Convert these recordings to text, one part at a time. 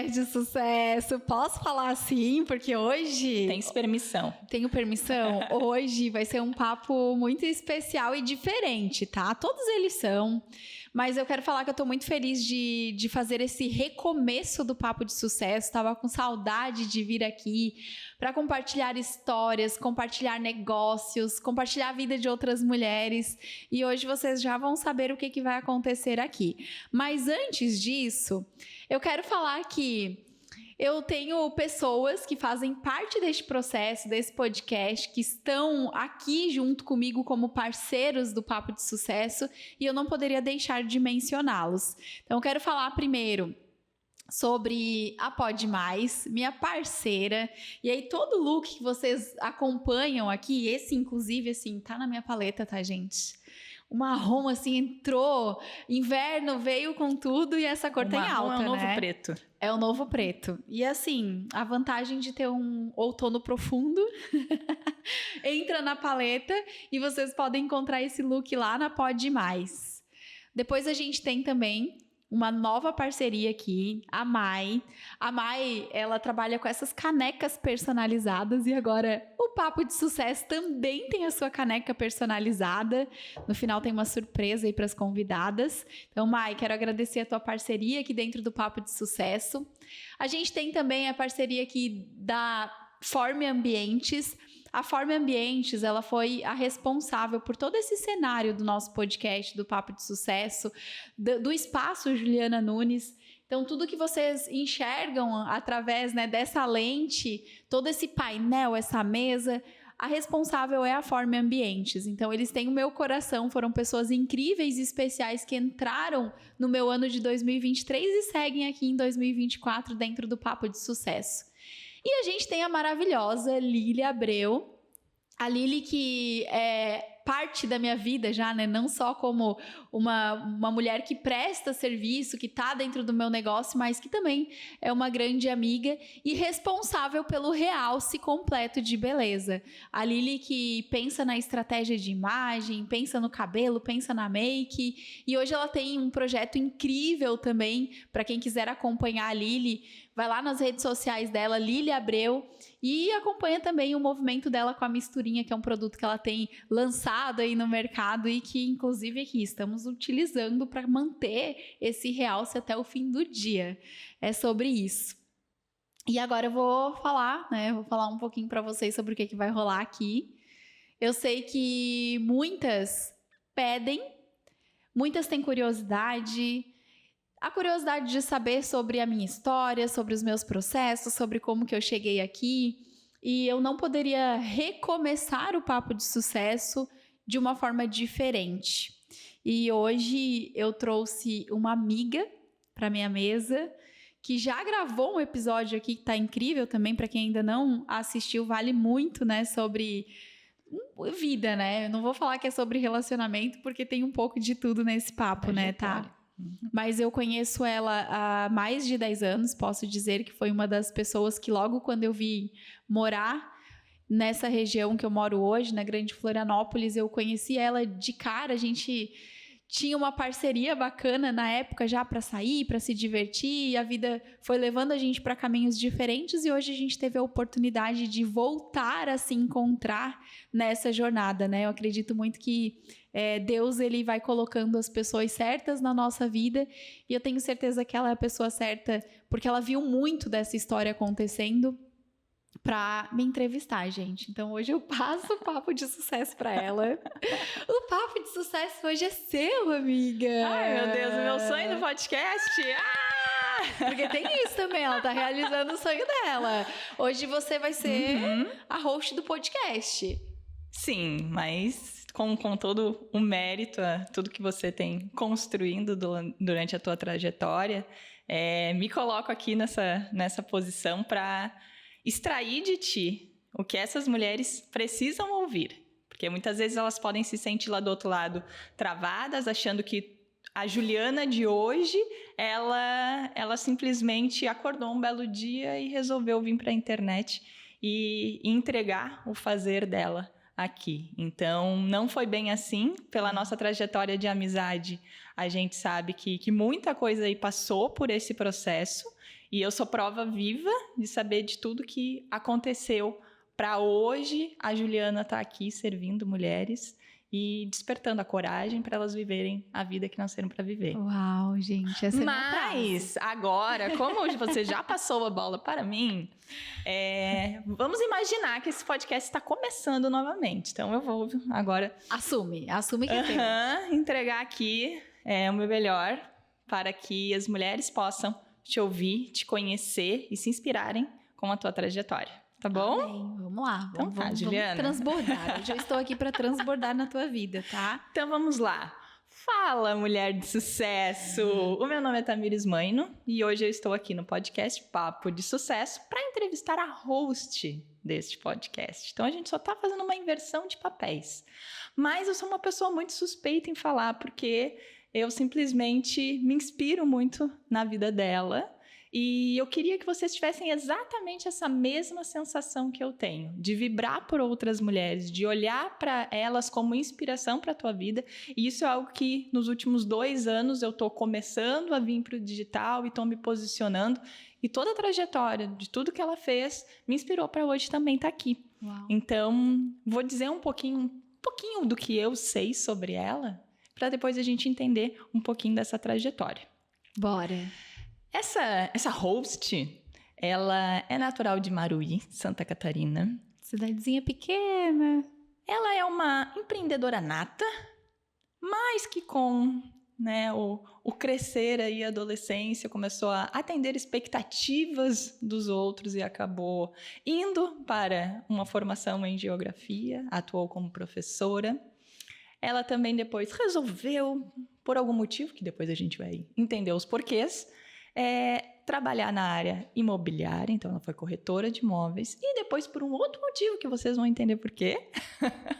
mulher de sucesso. Posso falar assim? Porque hoje... Tem permissão. Tenho permissão? Hoje vai ser um papo muito especial e diferente, tá? Todos eles são. Mas eu quero falar que eu tô muito feliz de fazer esse recomeço do Papo de Sucesso. Tava com saudade de vir aqui para compartilhar histórias, compartilhar negócios, compartilhar a vida de outras mulheres. E hoje vocês já vão saber o que vai acontecer aqui. Mas antes disso, eu quero falar que eu tenho pessoas que fazem parte deste processo, desse podcast, que estão aqui junto comigo como parceiros do Papo de Sucesso e eu não poderia deixar de mencioná-los. Então, eu quero falar primeiro sobre a Pode Mais, minha parceira. E aí, todo look que vocês acompanham aqui, esse inclusive, assim, tá na minha paleta, tá, gente? O marrom, assim, entrou, inverno veio com tudo e essa cor tem alta, né? É o novo preto. É o novo preto. E assim, a vantagem de ter um outono profundo entra na paleta e vocês podem encontrar esse look lá na Pode Mais. Depois a gente tem também uma nova parceria aqui, a Mai. A Mai, ela trabalha com essas canecas personalizadas e agora o Papo de Sucesso também tem a sua caneca personalizada. No final tem uma surpresa aí para as convidadas. Então, Mai, quero agradecer a tua parceria aqui dentro do Papo de Sucesso. A gente tem também a parceria aqui da Forme Ambientes. A Forme Ambientes, ela foi a responsável por todo esse cenário do nosso podcast, do Papo de Sucesso, do espaço Juliana Nunes. Então, tudo que vocês enxergam através, né, dessa lente, todo esse painel, essa mesa, a responsável é a Forme Ambientes. Então, eles têm o meu coração, foram pessoas incríveis e especiais que entraram no meu ano de 2023 e seguem aqui em 2024 dentro do Papo de Sucesso. E a gente tem a maravilhosa Lili Abreu. A Lili que é parte da minha vida já, né? Não só como uma mulher que presta serviço, que tá dentro do meu negócio, mas que também é uma grande amiga e responsável pelo realce completo de beleza. A Lili que pensa na estratégia de imagem, pensa no cabelo, pensa na make. E hoje ela tem um projeto incrível também, para quem quiser acompanhar a Lili, vai lá nas redes sociais dela, Lili Abreu, e acompanha também o movimento dela com a misturinha, que é um produto que ela tem lançado aí no mercado e que, inclusive, aqui estamos utilizando para manter esse realce até o fim do dia. É sobre isso. E agora eu vou falar, né? Vou falar um pouquinho para vocês sobre o que vai rolar aqui. Eu sei que muitas pedem, muitas têm curiosidade. A curiosidade de saber sobre a minha história, sobre os meus processos, sobre como que eu cheguei aqui. E eu não poderia recomeçar o Papo de Sucesso de uma forma diferente. E hoje eu trouxe uma amiga para minha mesa, que já gravou um episódio aqui que tá incrível também, para quem ainda não assistiu, vale muito, né, sobre vida, né? Eu não vou falar que é sobre relacionamento, porque tem um pouco de tudo nesse papo, né, tá? Mas eu conheço ela há mais de 10 anos, posso dizer que foi uma das pessoas que logo quando eu vim morar nessa região que eu moro hoje, na Grande Florianópolis, eu conheci ela de cara, a gente tinha uma parceria bacana na época já para sair, para se divertir, e a vida foi levando a gente para caminhos diferentes e hoje a gente teve a oportunidade de voltar a se encontrar nessa jornada, né? Eu acredito muito que Deus, ele vai colocando as pessoas certas na nossa vida e eu tenho certeza que ela é a pessoa certa porque ela viu muito dessa história acontecendo para me entrevistar, gente. Então hoje eu passo o Papo de Sucesso para ela. O Papo de Sucesso hoje é seu, amiga. Ai, meu Deus, o meu sonho do podcast. Porque tem isso também, ela tá realizando o sonho dela. Hoje você vai ser a host do podcast. Sim, mas com todo o mérito, tudo que você tem construindo durante a tua trajetória, me coloco aqui nessa posição para extrair de ti o que essas mulheres precisam ouvir. Porque muitas vezes elas podem se sentir lá do outro lado travadas, achando que a Juliana de hoje, ela simplesmente acordou um belo dia e resolveu vir para a internet e entregar o fazer dela aqui. Então, não foi bem assim. Pela nossa trajetória de amizade, a gente sabe que muita coisa aí passou por esse processo E eu sou prova viva de saber de tudo que aconteceu para hoje a Juliana estar aqui servindo mulheres e despertando a coragem para elas viverem a vida que nasceram para viver. Uau, gente, essa é a minha frase. Mas agora, como hoje você já passou a bola para mim, vamos imaginar que esse podcast está começando novamente. Então eu vou agora Assume que é teu. entregar aqui o meu melhor para que as mulheres possam te ouvir, te conhecer e se inspirarem com a tua trajetória. Tá bom? Amém. Vamos lá. Então vamos Juliana. Transbordar. Hoje eu estou aqui para transbordar na tua vida, tá? Então vamos lá. Fala, mulher de sucesso! O meu nome é Tamires Maino e hoje eu estou aqui no podcast Papo de Sucesso para entrevistar a host deste podcast. Então a gente só está fazendo uma inversão de papéis. Mas eu sou uma pessoa muito suspeita em falar porque eu simplesmente me inspiro muito na vida dela. E eu queria que vocês tivessem exatamente essa mesma sensação que eu tenho, de vibrar por outras mulheres, de olhar para elas como inspiração para a tua vida. E isso é algo que nos últimos 2 anos eu estou começando a vir para o digital e estou me posicionando. E toda a trajetória de tudo que ela fez me inspirou para hoje também estar aqui. Uau. Então, vou dizer um pouquinho do que eu sei sobre ela, para depois a gente entender um pouquinho dessa trajetória. Bora. Essa host, ela é natural de Maruí, Santa Catarina. Cidadezinha pequena. Ela é uma empreendedora nata, mas que com o crescer aí, a adolescência, começou a atender expectativas dos outros e acabou indo para uma formação em geografia, atuou como professora. Ela também depois resolveu, por algum motivo, que depois a gente vai entender os porquês, trabalhar na área imobiliária, então ela foi corretora de imóveis, e depois por um outro motivo que vocês vão entender por quê.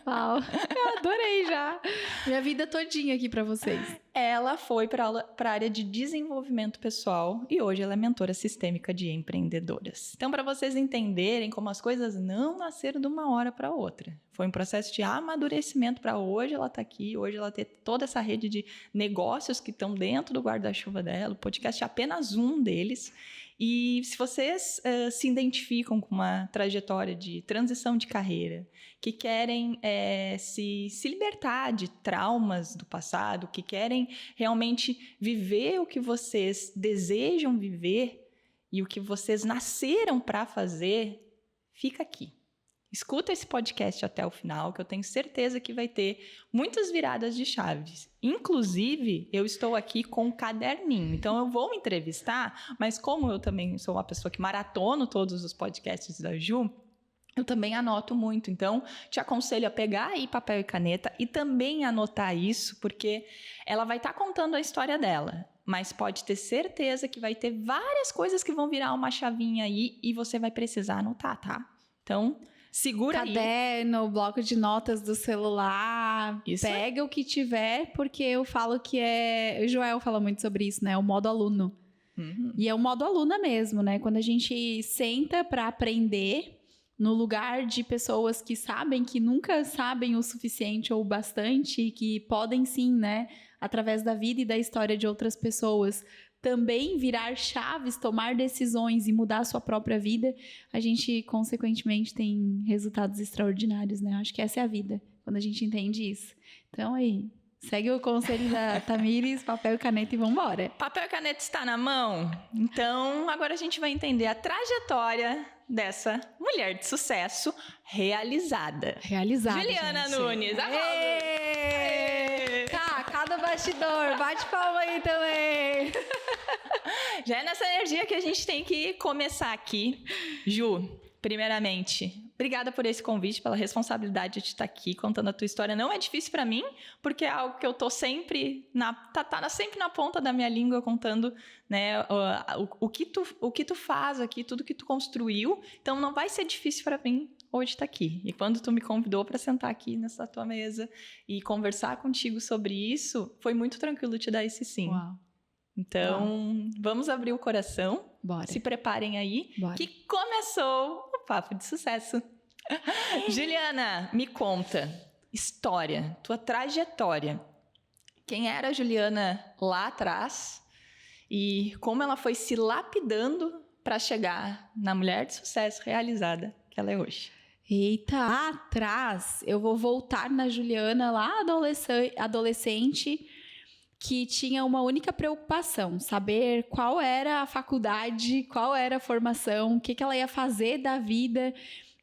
Uau, eu adorei já. Minha vida todinha aqui para vocês. Ela foi para a área de desenvolvimento pessoal e hoje ela é mentora sistêmica de empreendedoras. Então, para vocês entenderem como as coisas não nasceram de uma hora para outra. Foi um processo de amadurecimento para hoje ela estar aqui, hoje ela ter toda essa rede de negócios que estão dentro do guarda-chuva dela. O podcast é apenas um deles. E se vocês se identificam com uma trajetória de transição de carreira, que querem se libertar de traumas do passado, que querem realmente viver o que vocês desejam viver e o que vocês nasceram para fazer, fica aqui. Escuta esse podcast até o final, que eu tenho certeza que vai ter muitas viradas de chaves. Inclusive, eu estou aqui com um caderninho. Então, eu vou entrevistar, mas como eu também sou uma pessoa que maratono todos os podcasts da Ju, eu também anoto muito. Então, te aconselho a pegar aí papel e caneta e também anotar isso, porque ela vai estar contando a história dela. Mas pode ter certeza que vai ter várias coisas que vão virar uma chavinha aí e você vai precisar anotar, tá? Então, segura aí. Caderno, bloco de notas do celular. Isso. Pega o que tiver, porque eu falo que o Joel fala muito sobre isso, né? O modo aluno. Uhum. E é o modo aluna mesmo, né? Quando a gente senta para aprender no lugar de pessoas que sabem que nunca sabem o suficiente ou bastante e que podem sim, né? Através da vida e da história de outras pessoas, também virar chaves, tomar decisões e mudar a sua própria vida, a gente, consequentemente, tem resultados extraordinários, né? Acho que essa é a vida, quando a gente entende isso. Então, aí, segue o conselho da Tamires, papel e caneta e vambora. Papel e caneta está na mão? Então, agora a gente vai entender a trajetória dessa mulher de sucesso realizada. Realizada, Juliana gente. Nunes. Aê! Tá, cada bastidor, bate palma aí também. Já é nessa energia que a gente tem que começar aqui. Ju, primeiramente, obrigada por esse convite, pela responsabilidade de estar aqui contando a tua história. Não é difícil para mim, porque é algo que eu tô sempre sempre na ponta da minha língua contando, né, o que tu faz aqui, tudo que tu construiu. Então não vai ser difícil para mim hoje estar aqui. E quando tu me convidou para sentar aqui nessa tua mesa e conversar contigo sobre isso, foi muito tranquilo te dar esse sim. Uau. Então, vamos abrir o coração. Bora. Se preparem aí, Bora. que começou o Papo de Sucesso. Juliana, me conta, história, tua trajetória. Quem era a Juliana lá atrás e como ela foi se lapidando para chegar na mulher de sucesso realizada que ela é hoje. Eita, lá atrás, eu vou voltar na Juliana, lá adolescente, que tinha uma única preocupação, saber qual era a faculdade, qual era a formação, o que ela ia fazer da vida,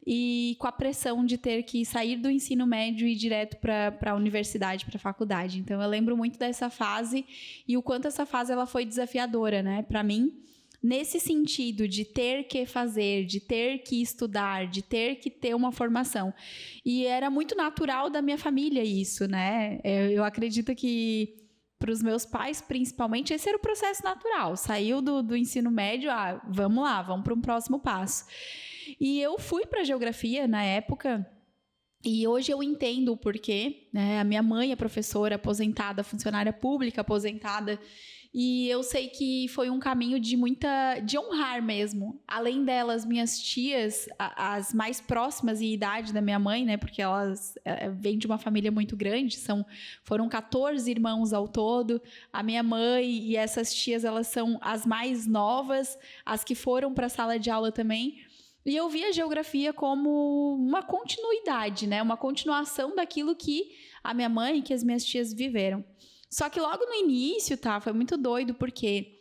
e com a pressão de ter que sair do ensino médio e ir direto para a universidade, para a faculdade. Então, eu lembro muito dessa fase e o quanto essa fase ela foi desafiadora, né, para mim, nesse sentido de ter que fazer, de ter que estudar, de ter que ter uma formação. E era muito natural da minha família isso, né? Eu acredito que para os meus pais, principalmente, esse era o processo natural. Saiu do ensino médio, vamos lá, vamos para um próximo passo. E eu fui para geografia na época, e hoje eu entendo o porquê, né? A minha mãe é professora aposentada, funcionária pública aposentada, e eu sei que foi um caminho de honrar mesmo. Além delas, minhas tias, as mais próximas em idade da minha mãe, né? Porque elas vêm de uma família muito grande, foram 14 irmãos ao todo. A minha mãe e essas tias, elas são as mais novas, as que foram para a sala de aula também. E eu vi a geografia como uma continuidade, né? Uma continuação daquilo que a minha mãe e que as minhas tias viveram. Só que logo no início, foi muito doido, porque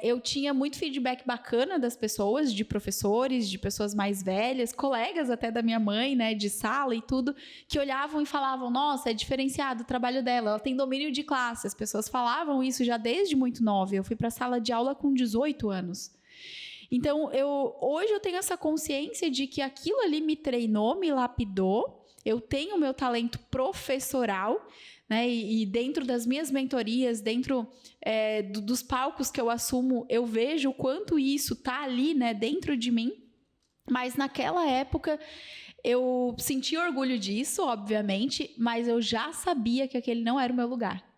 eu tinha muito feedback bacana das pessoas, de professores, de pessoas mais velhas, colegas até da minha mãe, né, de sala e tudo, que olhavam e falavam, nossa, é diferenciado o trabalho dela, ela tem domínio de classe. As pessoas falavam isso já desde muito nova. Eu fui para a sala de aula com 18 anos. Então, hoje eu tenho essa consciência de que aquilo ali me treinou, me lapidou. Eu tenho o meu talento professoral, né? E dentro das minhas mentorias, dentro dos palcos que eu assumo, eu vejo o quanto isso está ali, né, dentro de mim. Mas naquela época, eu senti orgulho disso, obviamente, mas eu já sabia que aquele não era o meu lugar.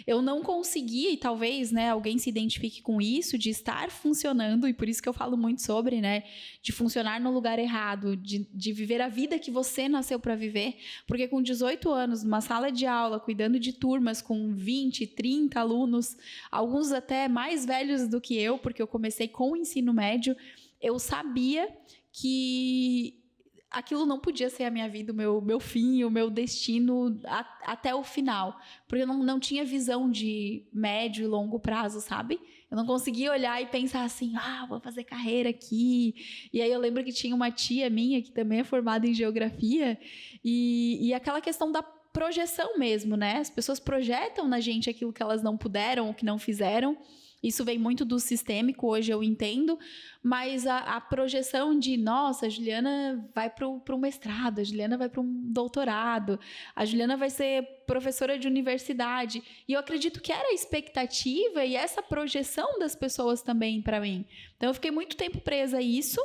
Eu não conseguia, e talvez, né, alguém se identifique com isso, de estar funcionando, e por isso que eu falo muito sobre, né, de funcionar no lugar errado, de viver a vida que você nasceu para viver, porque com 18 anos, numa sala de aula, cuidando de turmas com 20, 30 alunos, alguns até mais velhos do que eu, porque eu comecei com o ensino médio, eu sabia que aquilo não podia ser a minha vida, o meu fim, o meu destino até o final. Porque eu não tinha visão de médio e longo prazo, sabe? Eu não conseguia olhar e pensar assim, vou fazer carreira aqui. E aí eu lembro que tinha uma tia minha, que também é formada em geografia, e aquela questão da projeção mesmo, né? As pessoas projetam na gente aquilo que elas não puderam ou que não fizeram. Isso vem muito do sistêmico, hoje eu entendo, mas a projeção de, nossa, a Juliana vai para um mestrado, a Juliana vai para um doutorado, a Juliana vai ser professora de universidade. E eu acredito que era a expectativa e essa projeção das pessoas também para mim. Então, eu fiquei muito tempo presa a isso.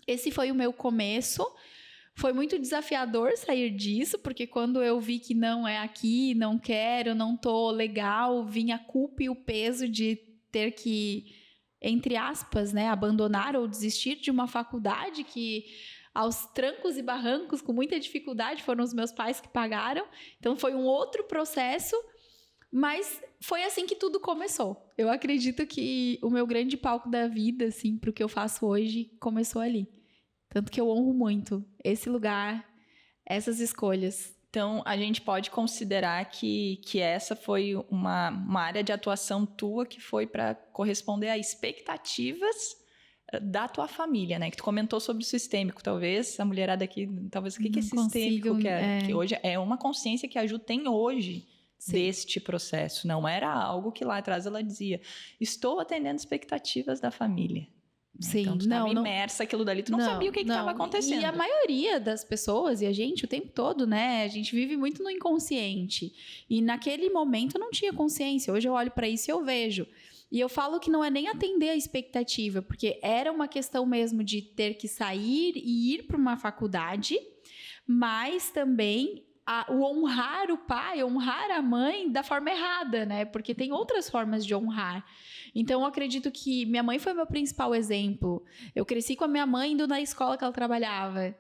Esse foi o meu começo. Foi muito desafiador sair disso, porque quando eu vi que não é aqui, não quero, não tô legal, vinha a culpa e o peso de ter que, entre aspas, né, abandonar ou desistir de uma faculdade que, aos trancos e barrancos, com muita dificuldade, foram os meus pais que pagaram. Então, foi um outro processo, mas foi assim que tudo começou. Eu acredito que o meu grande palco da vida, assim, para o que eu faço hoje, começou ali. Tanto que eu honro muito esse lugar, essas escolhas. Então, a gente pode considerar que essa foi uma área de atuação tua que foi para corresponder a expectativas da tua família, né? Que tu comentou sobre o sistêmico, talvez a mulherada aqui, talvez o que é sistêmico, que hoje é uma consciência que a Ju tem hoje. Sim. Deste processo. Não era algo que lá atrás ela dizia, estou atendendo expectativas da família. Sim, então, tu estava imersa aquilo dali, tu não sabia o que estava acontecendo. E a maioria das pessoas, e a gente o tempo todo, né? A gente vive muito no inconsciente. E naquele momento eu não tinha consciência. Hoje eu olho para isso e eu vejo. E eu falo que não é nem atender a expectativa, porque era uma questão mesmo de ter que sair e ir para uma faculdade, mas também o honrar o pai, honrar a mãe da forma errada, né? Porque tem outras formas de honrar. Então, eu acredito que minha mãe foi meu principal exemplo. Eu cresci com a minha mãe indo na escola que ela trabalhava.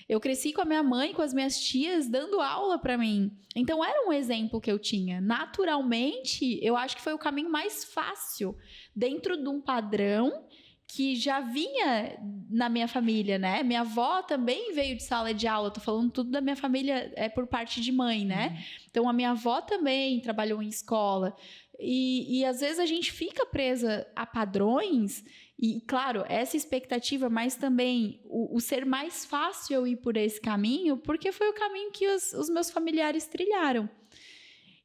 Eu cresci com a minha mãe, com as minhas tias, dando aula para mim. Então, era um exemplo que eu tinha. Naturalmente, eu acho que foi o caminho mais fácil, dentro de um padrão que já vinha na minha família, né? Minha avó também veio de sala de aula. Tô falando tudo da minha família, por parte de mãe, né? Então, a minha avó também trabalhou em escola. E às vezes a gente fica presa a padrões. E, claro, essa expectativa, mas também o ser mais fácil eu ir por esse caminho, porque foi o caminho que os meus familiares trilharam.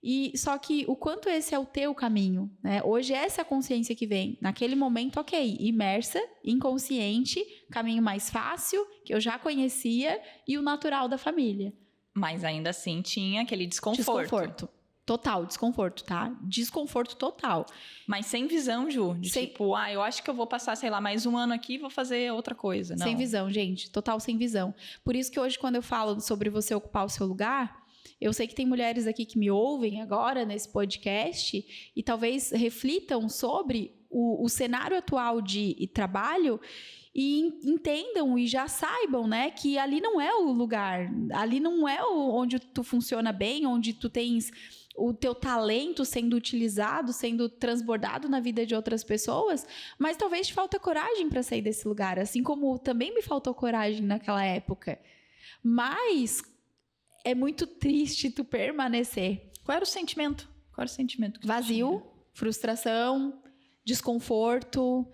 E só que o quanto esse é o teu caminho, né? Hoje essa é a consciência que vem. Naquele momento, ok, imersa, inconsciente, caminho mais fácil, que eu já conhecia, e o natural da família. Mas ainda assim tinha aquele desconforto. Total, desconforto, tá? Desconforto total. Mas sem visão, Ju. Tipo, eu acho que eu vou passar, sei lá, mais um ano aqui e vou fazer outra coisa. Não. Sem visão, gente. Total sem visão. Por isso que hoje, quando eu falo sobre você ocupar o seu lugar, eu sei que tem mulheres aqui que me ouvem agora nesse podcast e talvez reflitam sobre o cenário atual de trabalho e entendam e já saibam, né, que ali não é o lugar, ali não é onde tu funciona bem, onde tu tens o teu talento sendo utilizado, sendo transbordado na vida de outras pessoas, mas talvez te falta coragem para sair desse lugar, assim como também me faltou coragem naquela época. Mas é muito triste tu permanecer. Qual era o sentimento? Vazio, frustração, desconforto.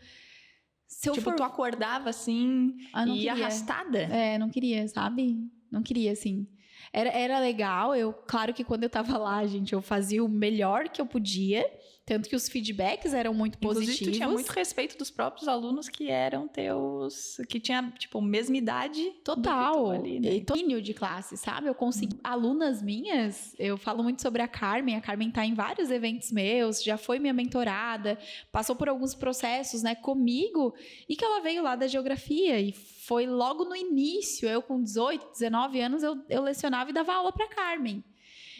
Tu acordava assim e arrastada? Não queria, sabe? Não queria, assim. Era legal, claro que quando eu tava lá, gente, eu fazia o melhor que eu podia, tanto que os feedbacks eram muito positivos. Inclusive, tu tinha muito respeito dos próprios alunos que eram teus, que tinha, tipo, mesma idade. Total, ali, né? e domínio de classe, sabe? Eu consegui, alunas minhas, eu falo muito sobre a Carmen tá em vários eventos meus, já foi minha mentorada, passou por alguns processos, né, comigo, e que ela veio lá da geografia, e foi logo no início, eu com 18, 19 anos, eu lecionava e dava aula para Carmen.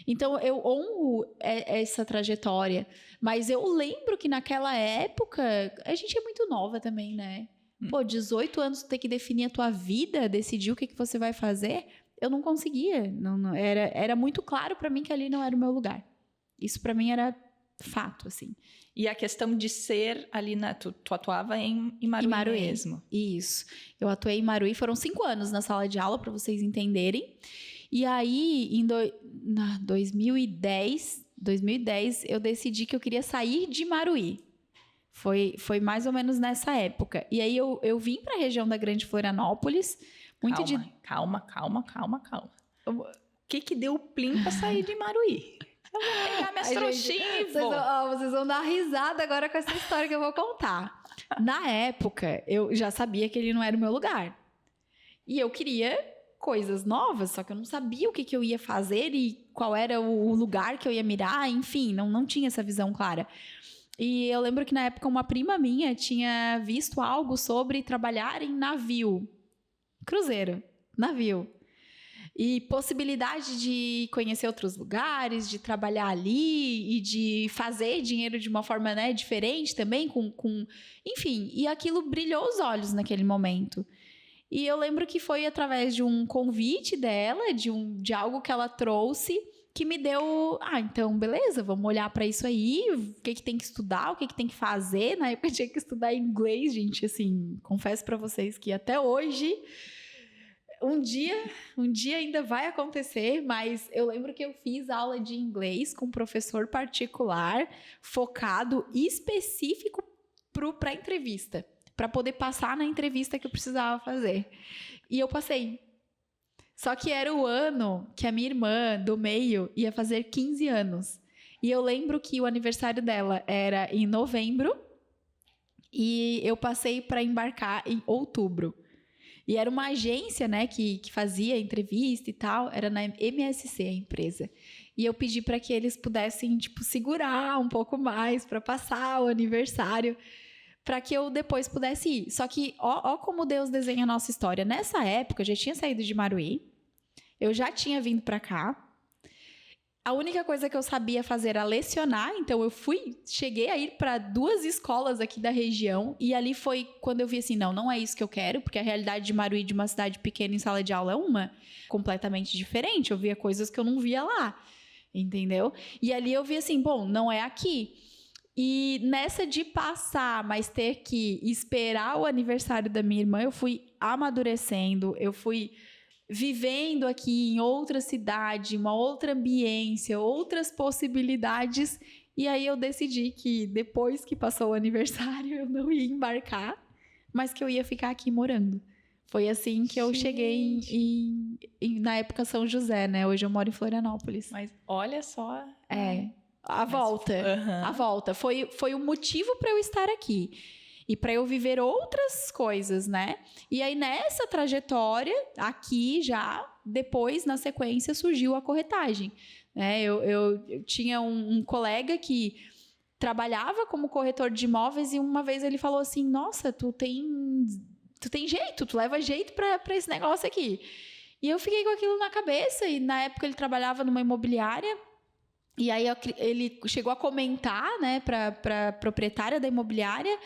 Então, eu honro essa trajetória. Mas eu lembro que naquela época, a gente é muito nova também, né? 18 anos, tu ter que definir a tua vida, decidir o que você vai fazer, eu não conseguia. Não, era muito claro para mim que ali não era o meu lugar. Isso para mim era fato, assim. E a questão de ser ali, tu atuava em Imaruí mesmo. Isso. Eu atuei em Imaruí, foram 5 anos na sala de aula, para vocês entenderem. E aí, em 2010, eu decidi que eu queria sair de Imaruí. Foi mais ou menos nessa época. E aí, eu vim para a região da Grande Florianópolis. Calma. O que deu o plim para sair de Imaruí? Eu vou pegar minhas trouxinhas e vou. Vocês vão dar risada agora com essa história que eu vou contar. Na época, eu já sabia que ele não era o meu lugar. E eu queria coisas novas, só que eu não sabia o que eu ia fazer e qual era o lugar que eu ia mirar, enfim, não tinha essa visão clara. E eu lembro que na época uma prima minha tinha visto algo sobre trabalhar em navio, cruzeiro, navio. E possibilidade de conhecer outros lugares, de trabalhar ali e de fazer dinheiro de uma forma, né, diferente também, enfim, e aquilo brilhou os olhos naquele momento. E eu lembro que foi através de um convite dela, de algo que ela trouxe, que me deu... então, beleza, vamos olhar para isso aí, o que tem que estudar, o que tem que fazer. Na época eu tinha que estudar inglês, gente, assim, confesso para vocês que até hoje, um dia ainda vai acontecer, mas eu lembro que eu fiz aula de inglês com um professor particular, focado, específico para a entrevista, para poder passar na entrevista que eu precisava fazer. E eu passei. Só que era o ano que a minha irmã do meio ia fazer 15 anos. E eu lembro que o aniversário dela era em novembro e eu passei para embarcar em outubro. E era uma agência, né, que fazia entrevista e tal, era na MSC a empresa. E eu pedi para que eles pudessem, segurar um pouco mais para passar o aniversário, para que eu depois pudesse ir. Só que, ó como Deus desenha a nossa história. Nessa época, eu já tinha saído de Imaruí, eu já tinha vindo para cá, A única coisa que eu sabia fazer era lecionar, então cheguei a ir para 2 escolas aqui da região, e ali foi quando eu vi assim, não é isso que eu quero, porque a realidade de Maruí, de uma cidade pequena em sala de aula, é completamente diferente. Eu via coisas que eu não via lá, entendeu? E ali eu vi assim, bom, não é aqui. E nessa de passar, mas ter que esperar o aniversário da minha irmã, eu fui amadurecendo, eu fui vivendo aqui em outra cidade, uma outra ambiência, outras possibilidades. E aí eu decidi que depois que passou o aniversário eu não ia embarcar, mas que eu ia ficar aqui morando. Foi assim que eu cheguei na época São José, né? Hoje eu moro em Florianópolis. Mas olha só... A volta. Foi o motivo para eu estar aqui. E para eu viver outras coisas, né? E aí, nessa trajetória, aqui já, depois, na sequência, surgiu a corretagem. Né? Eu tinha um colega que trabalhava como corretor de imóveis e uma vez ele falou assim, nossa, tu tem jeito, tu leva jeito para esse negócio aqui. E eu fiquei com aquilo na cabeça e, na época, ele trabalhava numa imobiliária. E aí, ele chegou a comentar, né, para a proprietária da imobiliária.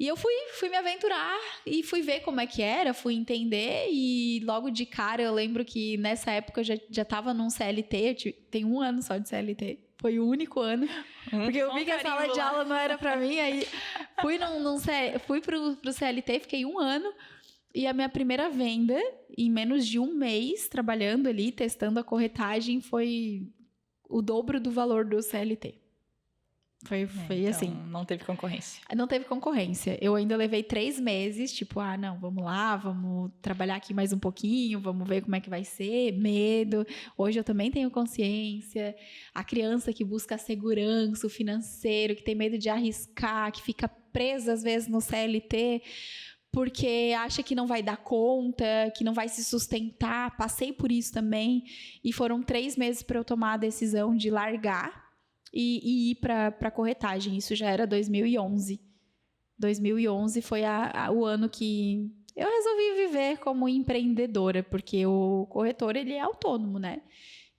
E eu fui me aventurar e fui ver como é que era, fui entender e logo de cara eu lembro que nessa época eu já estava num CLT, tem 1 ano só de CLT, foi o único ano, porque eu vi que a sala de aula não era para mim, aí fui pro CLT, fiquei 1 ano e a minha primeira venda, em menos de 1 mês, trabalhando ali, testando a corretagem, foi o dobro do valor do CLT. Foi então, assim. Não teve concorrência. Não teve concorrência. Eu ainda levei 3 meses, tipo, não, vamos lá, vamos trabalhar aqui mais um pouquinho, vamos ver como é que vai ser, medo. Hoje eu também tenho consciência. A criança que busca a segurança, o financeiro, que tem medo de arriscar, que fica presa às vezes no CLT, porque acha que não vai dar conta, que não vai se sustentar. Passei por isso também. E foram 3 meses para eu tomar a decisão de largar e ir para a corretagem. Isso já era 2011. 2011 foi o ano que eu resolvi viver como empreendedora, porque o corretor, ele é autônomo, né?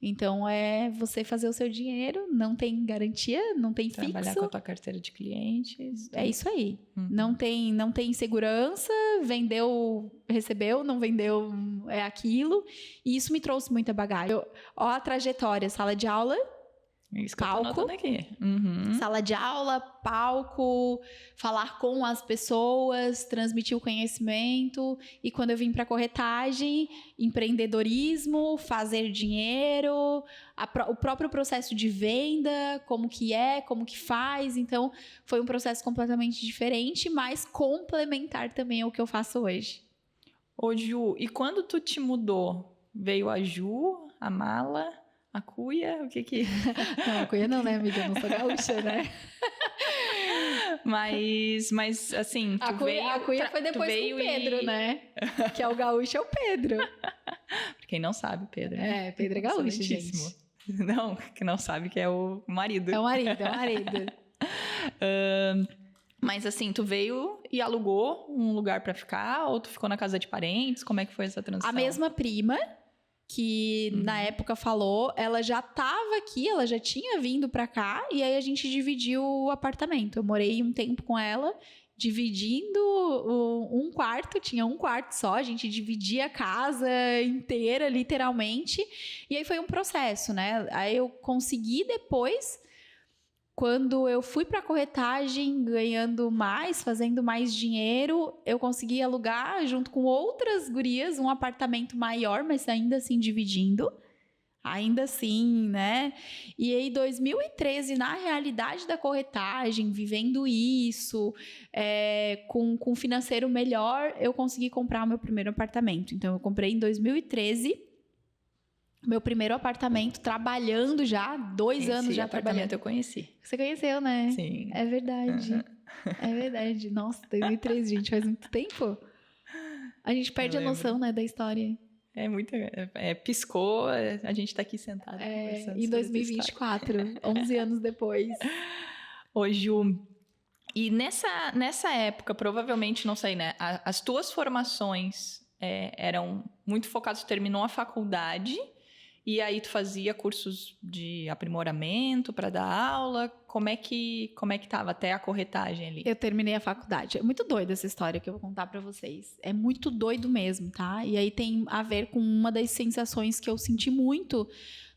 Então, é você fazer o seu dinheiro, não tem garantia, não tem fixo. Trabalhar com a tua carteira de clientes. É isso aí. Não tem segurança, vendeu, recebeu, não vendeu, é aquilo. E isso me trouxe muita bagagem. Ó a trajetória, sala de aula, isso que palco, eu tô anotando aqui. Sala de aula, palco, falar com as pessoas, transmitir o conhecimento. E quando eu vim para corretagem, empreendedorismo, fazer dinheiro, o próprio processo de venda, como que faz. Então, foi um processo completamente diferente, mas complementar também ao que eu faço hoje. Ô, Ju, e quando tu te mudou, veio a Ju, a mala... A cuia, o que? Não, a cuia não, né, amiga? Eu não sou gaúcha, né? Mas assim, a cuia foi depois com o Pedro, né? Que é o gaúcho, é o Pedro. Pra quem não sabe, Pedro. Pedro é gaúcho, gente. Não, que não sabe que é o marido. É o marido. Mas assim, tu veio e alugou um lugar pra ficar? Ou tu ficou na casa de parentes? Como é que foi essa transição? A mesma prima... que na época falou, ela já estava aqui, ela já tinha vindo para cá, e aí a gente dividiu o apartamento. Eu morei um tempo com ela, dividindo um quarto, tinha um quarto só, a gente dividia a casa inteira, literalmente, e aí foi um processo, né? Aí eu consegui depois... Quando eu fui para a corretagem, ganhando mais, fazendo mais dinheiro, eu consegui alugar, junto com outras gurias, um apartamento maior, mas ainda assim dividindo. Ainda assim, né? E aí, 2013, na realidade da corretagem, vivendo isso, com financeiro melhor, eu consegui comprar o meu primeiro apartamento. Então, eu comprei em 2013... meu primeiro apartamento, trabalhando já, 2 anos já trabalhando. Eu conheci. Você conheceu, né? Sim. É verdade. É verdade. Nossa, 2013, gente, faz muito tempo. A gente perde a noção, né, da história. É muito... piscou, a gente tá aqui sentado conversando. Em 2024, 11 anos depois. Ô, Ju, e nessa época, provavelmente, não sei, né, as tuas formações eram muito focadas, tu terminou a faculdade... E aí tu fazia cursos de aprimoramento para dar aula? Como é que tava até a corretagem ali? Eu terminei a faculdade. É muito doida essa história que eu vou contar pra vocês. É muito doido mesmo, tá? E aí tem a ver com uma das sensações que eu senti muito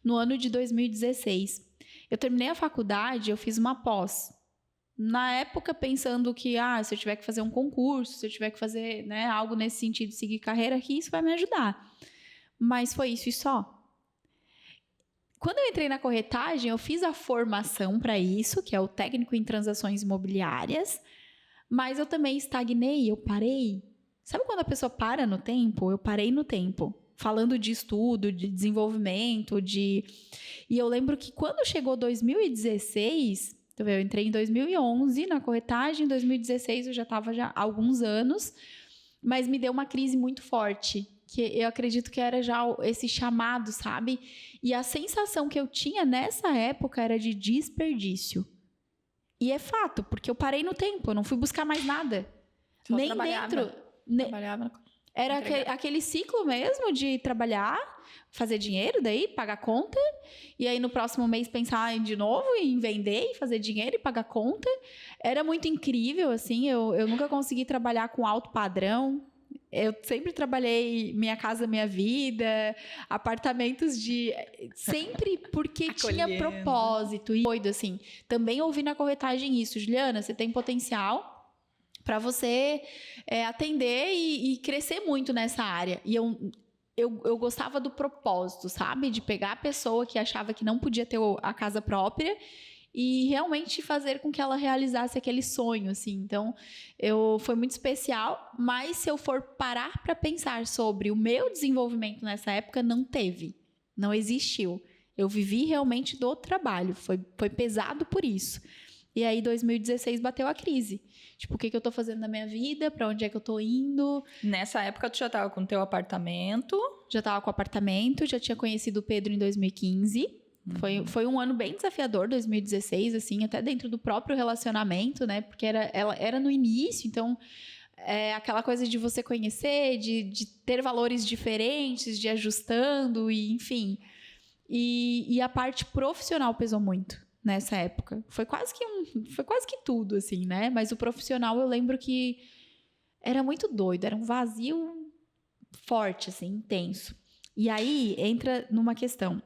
no ano de 2016. Eu terminei a faculdade, eu fiz uma pós. Na época, pensando que, se eu tiver que fazer um concurso, se eu tiver que fazer, né, algo nesse sentido, seguir carreira aqui, isso vai me ajudar. Mas foi isso e só. Quando eu entrei na corretagem, eu fiz a formação para isso, que é o técnico em transações imobiliárias, mas eu também estagnei, eu parei. Sabe quando a pessoa para no tempo? Eu parei no tempo, falando de estudo, de desenvolvimento, E eu lembro que quando chegou 2016, eu entrei em 2011 na corretagem, em 2016 eu já estava há alguns anos, mas me deu uma crise muito forte, que eu acredito que era já esse chamado, sabe? E a sensação que eu tinha nessa época era de desperdício. E é fato, porque eu parei no tempo, eu não fui buscar mais nada. Só nem trabalhava. dentro. Trabalhava. Era aquele ciclo mesmo de trabalhar, fazer dinheiro, daí pagar conta, e aí no próximo mês pensar de novo em vender e fazer dinheiro e pagar conta. Era muito incrível, assim, eu nunca consegui trabalhar com alto padrão. Eu sempre trabalhei Minha Casa Minha Vida, apartamentos sempre porque tinha propósito. E doido, assim. Também ouvi na corretagem isso. Juliana, você tem potencial para você atender e crescer muito nessa área. E eu gostava do propósito, sabe? De pegar a pessoa que achava que não podia ter a casa própria e realmente fazer com que ela realizasse aquele sonho, assim. Então, foi muito especial, mas se eu for parar para pensar sobre o meu desenvolvimento nessa época, não existiu. Eu vivi realmente do trabalho, foi pesado por isso. E aí, 2016, bateu a crise. Tipo, o que eu tô fazendo na minha vida? Pra onde é que eu tô indo? Nessa época, tu já tava com o teu apartamento? Já tava com o apartamento, já tinha conhecido o Pedro em 2015. Foi um ano bem desafiador, 2016, assim, até dentro do próprio relacionamento, né? Porque era no início, então aquela coisa de você conhecer, de ter valores diferentes, de ir ajustando, e enfim. E a parte profissional pesou muito nessa época. Foi quase que tudo, assim, né? Mas o profissional, eu lembro que era muito doido, era um vazio forte, assim, intenso. E aí entra numa questão.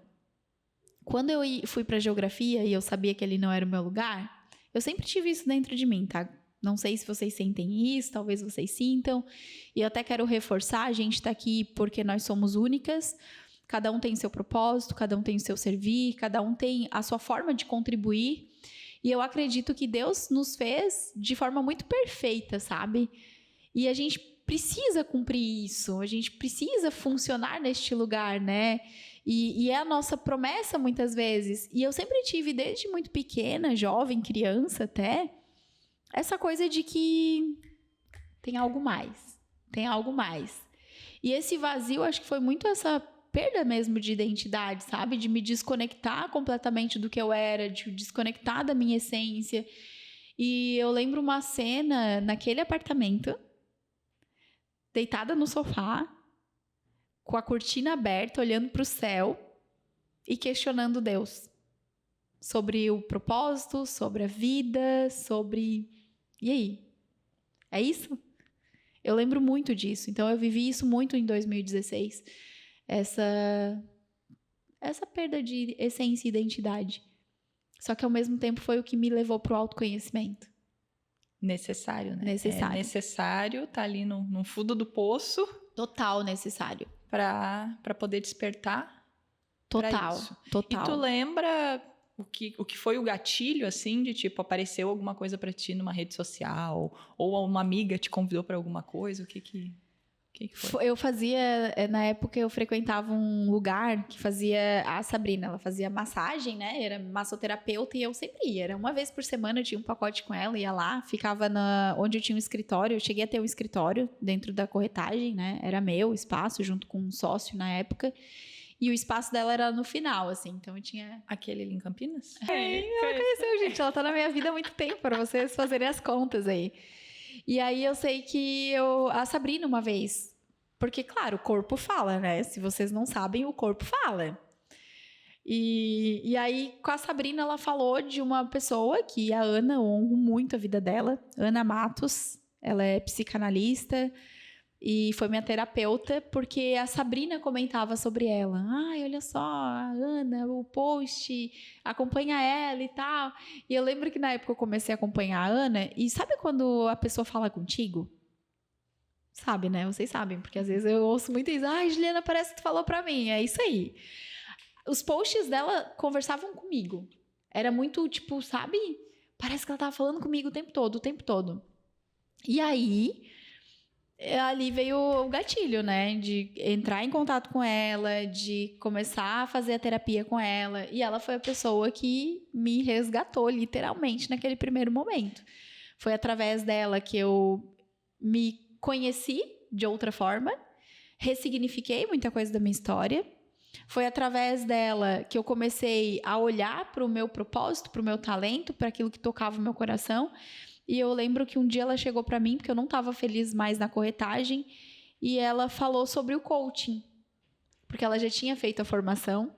Quando eu fui para geografia e eu sabia que ele não era o meu lugar, eu sempre tive isso dentro de mim, tá? Não sei se vocês sentem isso, talvez vocês sintam. E eu até quero reforçar, a gente tá aqui porque nós somos únicas. Cada um tem seu propósito, cada um tem o seu servir, cada um tem a sua forma de contribuir. E eu acredito que Deus nos fez de forma muito perfeita, sabe? E a gente precisa cumprir isso, a gente precisa funcionar neste lugar, né? E é a nossa promessa muitas vezes. E eu sempre tive, desde muito pequena, jovem, criança até, essa coisa de que tem algo mais. Tem algo mais. E esse vazio, acho que foi muito essa perda mesmo de identidade, sabe? De me desconectar completamente do que eu era, de desconectar da minha essência. E eu lembro uma cena naquele apartamento, deitada no sofá, com a cortina aberta, olhando para o céu e questionando Deus sobre o propósito, sobre a vida, sobre... E aí? É isso? Eu lembro muito disso. Então, eu vivi isso muito em 2016. Essa perda de essência e identidade. Só que, ao mesmo tempo, foi o que me levou para o autoconhecimento. Necessário, né? Necessário. É necessário, tá ali no fundo do poço. Total necessário. Para poder despertar. Total. E tu lembra o que foi o gatilho, assim, de tipo, apareceu alguma coisa para ti numa rede social? Ou uma amiga te convidou para alguma coisa? O que foi? Eu fazia, na época eu frequentava um lugar que fazia, a Sabrina, ela fazia massagem, né? Era massoterapeuta e eu sempre ia. Era uma vez por semana, eu tinha um pacote com ela, ia lá, ficava onde eu tinha um escritório. Eu cheguei a ter um escritório dentro da corretagem, né? Era meu espaço, junto com um sócio na época. E o espaço dela era no final, assim, então eu tinha... Aquele ali em Campinas? Ela conheceu, gente, ela tá na minha vida há muito tempo, para vocês fazerem as contas aí. E aí eu sei que a Sabrina uma vez, porque claro, o corpo fala, né? Se vocês não sabem, o corpo fala. E aí, com a Sabrina, ela falou de uma pessoa que a Ana, eu honro muito a vida dela, Ana Matos. Ela é psicanalista e foi minha terapeuta, porque a Sabrina comentava sobre ela. Ai, olha só, a Ana, o post, acompanha ela e tal. E eu lembro que na época eu comecei a acompanhar a Ana, e sabe quando a pessoa fala contigo? Sabe, né? Vocês sabem, porque às vezes eu ouço muito isso. Ai, Juliana, parece que tu falou pra mim. É isso aí. Os posts dela conversavam comigo. Era muito, tipo, sabe? Parece que ela tava falando comigo o tempo todo, o tempo todo. E aí, ali veio o gatilho, né? De entrar em contato com ela, de começar a fazer a terapia com ela. E ela foi a pessoa que me resgatou, literalmente, naquele primeiro momento. Foi através dela que eu me conheci de outra forma, ressignifiquei muita coisa da minha história. Foi através dela que eu comecei a olhar para o meu propósito, para o meu talento, para aquilo que tocava o meu coração. E eu lembro que um dia ela chegou para mim, porque eu não estava feliz mais na corretagem, e ela falou sobre o coaching, porque ela já tinha feito a formação,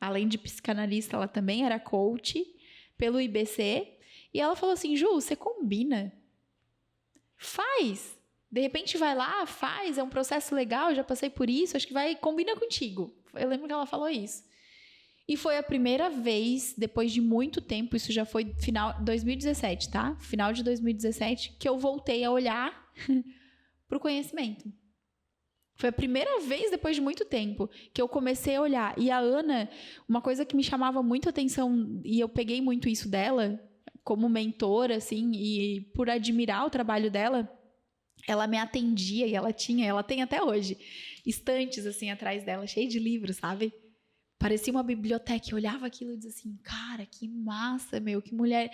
além de psicanalista, ela também era coach pelo IBC, e ela falou assim, Ju, você combina? Faz! De repente vai lá, faz, é um processo legal, já passei por isso, acho que combina contigo. Eu lembro que ela falou isso. E foi a primeira vez, depois de muito tempo, isso já foi final de 2017, tá? Final de 2017, que eu voltei a olhar pro conhecimento. Foi a primeira vez, depois de muito tempo, que eu comecei a olhar. E a Ana, uma coisa que me chamava muito atenção, e eu peguei muito isso dela, como mentora, assim, e por admirar o trabalho dela, ela me atendia e ela tem até hoje, estantes assim atrás dela, cheio de livros, sabe? Parecia uma biblioteca. Eu olhava aquilo e dizia assim, cara, que massa, meu, que mulher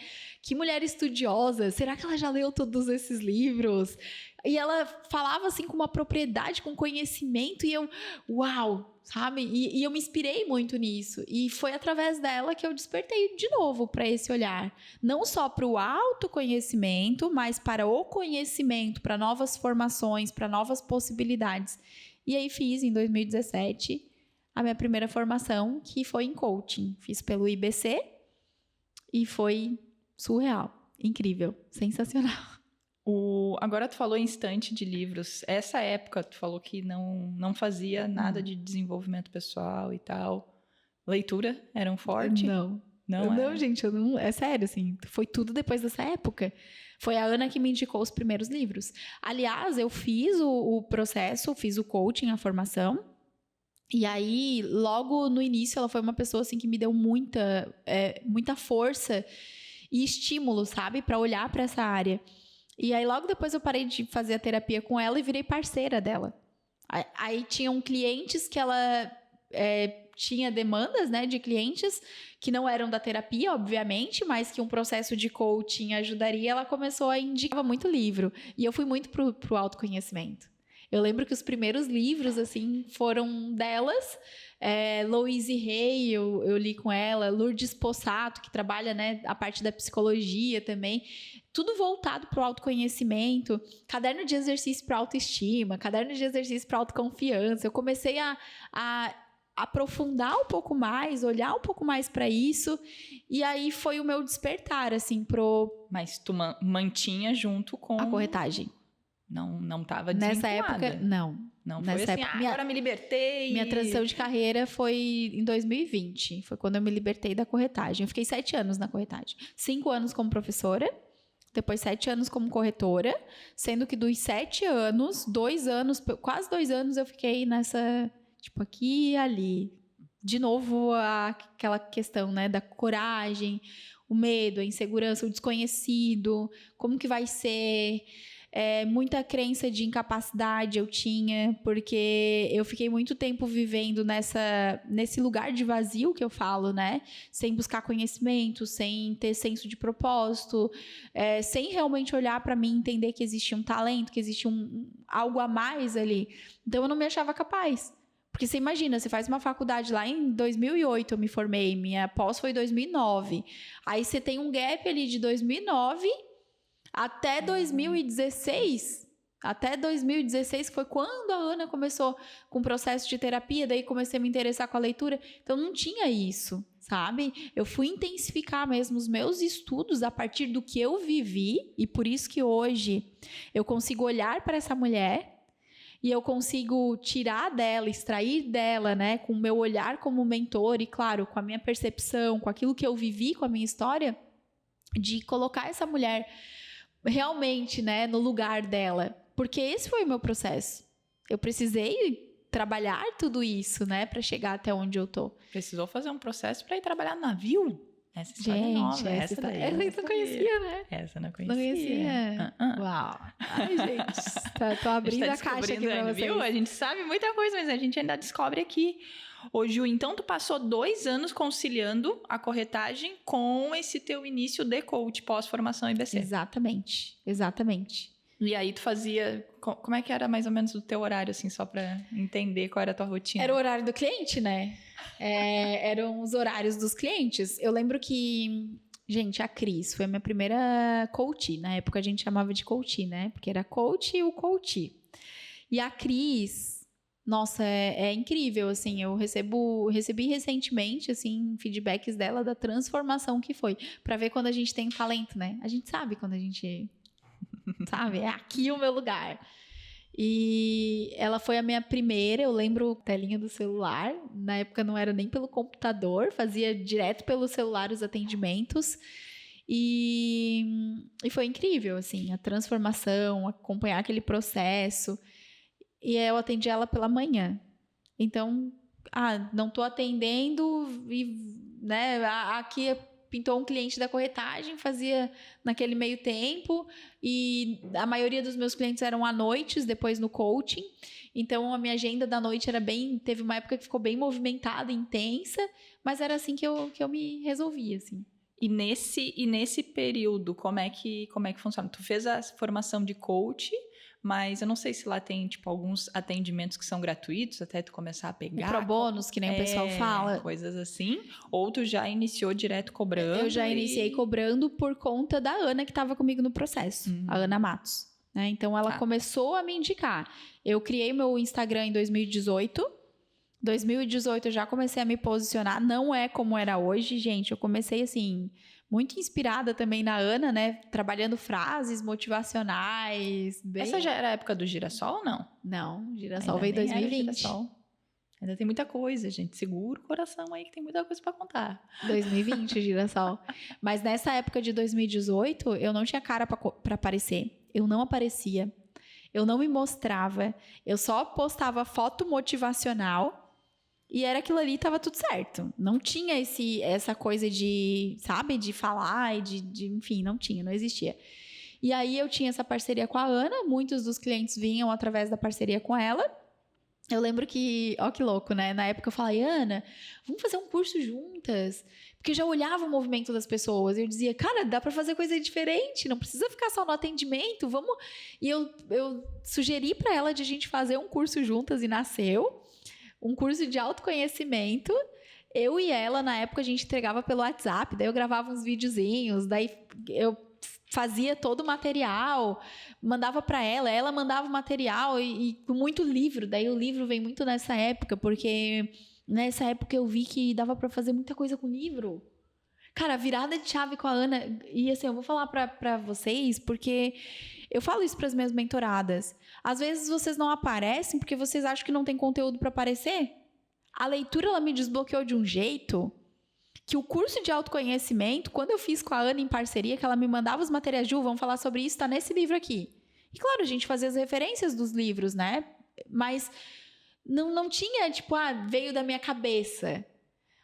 estudiosa. Será que ela já leu todos esses livros? E ela falava assim com uma propriedade, com conhecimento, e eu, uau, sabe? E eu me inspirei muito nisso. E foi através dela que eu despertei de novo para esse olhar. Não só para o autoconhecimento, mas para o conhecimento, para novas formações, para novas possibilidades. E aí fiz, em 2017, a minha primeira formação, que foi em coaching. Fiz pelo IBC e foi surreal, incrível, sensacional. Agora tu falou em estante de livros. Essa época tu falou que não fazia nada de desenvolvimento pessoal e tal. Leitura era um forte? Não, gente, é sério, assim, foi tudo depois dessa época. Foi a Ana que me indicou os primeiros livros. Aliás, eu fiz o processo, fiz o coaching, a formação. E aí, logo no início, ela foi uma pessoa assim que me deu muita força e estímulo, sabe, para olhar para essa área. E aí, logo depois, eu parei de fazer a terapia com ela e virei parceira dela. Aí tinham clientes que ela tinha demandas, né, de clientes que não eram da terapia, obviamente, mas que um processo de coaching ajudaria. Ela começou a indicar muito livro. E eu fui muito pro autoconhecimento. Eu lembro que os primeiros livros, assim, foram delas. Louise Hay, eu li com ela. Lourdes Possato, que trabalha, né, a parte da psicologia também. Tudo voltado para o autoconhecimento. Caderno de exercício para autoestima, caderno de exercício para autoconfiança. Eu comecei a aprofundar um pouco mais, olhar um pouco mais para isso. E aí foi o meu despertar, assim, Mas tu mantinha junto com... a corretagem. Não estava desvinculada. Nessa época, não. Não foi assim, agora me libertei. Minha transição de carreira foi em 2020. Foi quando eu me libertei da corretagem. Eu fiquei 7 anos na corretagem. 5 anos como professora, depois 7 anos como corretora, sendo que dos 7 anos, 2 anos, quase 2 anos eu fiquei nessa, tipo, aqui e ali. De novo, aquela questão, né, da coragem, o medo, a insegurança, o desconhecido, como que vai ser... muita crença de incapacidade eu tinha, porque eu fiquei muito tempo vivendo nesse lugar de vazio que eu falo, né? Sem buscar conhecimento, sem ter senso de propósito, sem realmente olhar para mim, entender que existia um talento, que existia algo a mais ali. Então eu não me achava capaz. Porque você imagina, você faz uma faculdade lá em 2008, eu me formei, minha pós foi em 2009. Aí você tem um gap ali de 2009... até 2016, até 2016, que foi quando a Ana começou com o processo de terapia, daí comecei a me interessar com a leitura. Então, não tinha isso, sabe? Eu fui intensificar mesmo os meus estudos a partir do que eu vivi, e por isso que hoje eu consigo olhar para essa mulher e eu consigo tirar dela, extrair dela, né, com o meu olhar como mentor e, claro, com a minha percepção, com aquilo que eu vivi, com a minha história, de colocar essa mulher realmente, né, no lugar dela. Porque esse foi o meu processo. Eu precisei trabalhar tudo isso, né, para chegar até onde eu tô. Precisou fazer um processo para ir trabalhar no navio? Essa história é nova. Essa daí eu não conhecia, né? Essa eu não conhecia. Não conhecia. Uau. Ai, gente, tô abrindo a caixa aqui pra vocês. Viu? A gente sabe muita coisa, mas a gente ainda descobre aqui. Ô, Ju, então tu passou 2 anos conciliando a corretagem com esse teu início de coach pós-formação IBC. Exatamente. E aí tu fazia... Como é que era mais ou menos o teu horário, assim, só pra entender qual era a tua rotina? Era o horário do cliente, né? Eram os horários dos clientes. Eu lembro que... Gente, a Cris foi a minha primeira coach. Na época a gente chamava de coach, né? Porque era coach e o coach. E a Cris... Nossa, é incrível, assim, eu recebi recentemente, assim, feedbacks dela da transformação que foi, pra ver quando a gente tem talento, né? A gente sabe quando a gente, sabe, é aqui o meu lugar. E ela foi a minha primeira, eu lembro, telinha do celular, na época não era nem pelo computador, fazia direto pelo celular os atendimentos. E foi incrível, assim, a transformação, acompanhar aquele processo. E eu atendi ela pela manhã. Então, não tô atendendo e, né, aqui pintou um cliente da corretagem, fazia naquele meio tempo, e a maioria dos meus clientes eram à noite, depois no coaching. Então, a minha agenda da noite era teve uma época que ficou bem movimentada, intensa, mas era assim que eu me resolvia, assim. E nesse período, como é que funciona? Tu fez a formação de coach, mas eu não sei se lá tem, tipo, alguns atendimentos que são gratuitos, até tu começar a pegar. Pro bônus, que nem o pessoal fala. Coisas assim. Ou tu já iniciou direto cobrando? Eu já iniciei cobrando por conta da Ana, que estava comigo no processo. A Ana Matos. Né? Então, ela começou a me indicar. Eu criei meu Instagram em 2018. 2018 eu já comecei a me posicionar. Não é como era hoje, gente. Eu comecei, assim... muito inspirada também na Ana, né? Trabalhando frases motivacionais. Essa já era a época do Girassol ou não? Não, Girassol veio em 2020. Ainda tem muita coisa, gente. Segura o coração aí que tem muita coisa pra contar. 2020, Girassol. Mas nessa época de 2018, eu não tinha cara pra aparecer. Eu não aparecia. Eu não me mostrava. Eu só postava foto motivacional. E era aquilo ali, tava tudo certo. Não tinha essa coisa de, sabe, de falar e enfim, não existia. E aí eu tinha essa parceria com a Ana, muitos dos clientes vinham através da parceria com ela. Eu lembro que, ó que louco, né? Na época eu falei, Ana, vamos fazer um curso juntas? Porque eu já olhava o movimento das pessoas. Eu dizia, cara, dá pra fazer coisa diferente, não precisa ficar só no atendimento, vamos... E eu sugeri pra ela de a gente fazer um curso juntas e nasceu. Um curso de autoconhecimento. Eu e ela, na época, a gente entregava pelo WhatsApp, daí eu gravava uns videozinhos, daí eu fazia todo o material, mandava para ela mandava o material e muito livro. Daí o livro vem muito nessa época, porque nessa época eu vi que dava para fazer muita coisa com livro. Cara, a virada de chave com a Ana, e assim, eu vou falar para vocês, porque eu falo isso para as minhas mentoradas. Às vezes vocês não aparecem porque vocês acham que não tem conteúdo para aparecer. A leitura, ela me desbloqueou de um jeito que o curso de autoconhecimento, quando eu fiz com a Ana em parceria, que ela me mandava os materiais, Ju, vamos falar sobre isso, tá nesse livro aqui. E claro, a gente fazia as referências dos livros, né? Mas não tinha, tipo, veio da minha cabeça.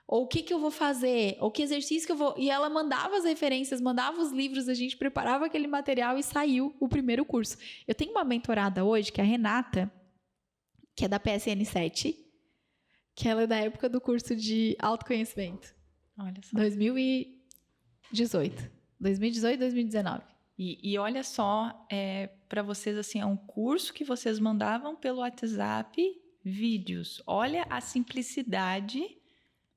Ou o que eu vou fazer, ou que exercício que eu vou... E ela mandava as referências, mandava os livros, a gente preparava aquele material e saiu o primeiro curso. Eu tenho uma mentorada hoje, que é a Renata, que é da PSN 7, que ela é da época do curso de autoconhecimento. Olha só. 2018, 2019. E olha só, para vocês, assim, é um curso que vocês mandavam pelo WhatsApp, vídeos. Olha a simplicidade...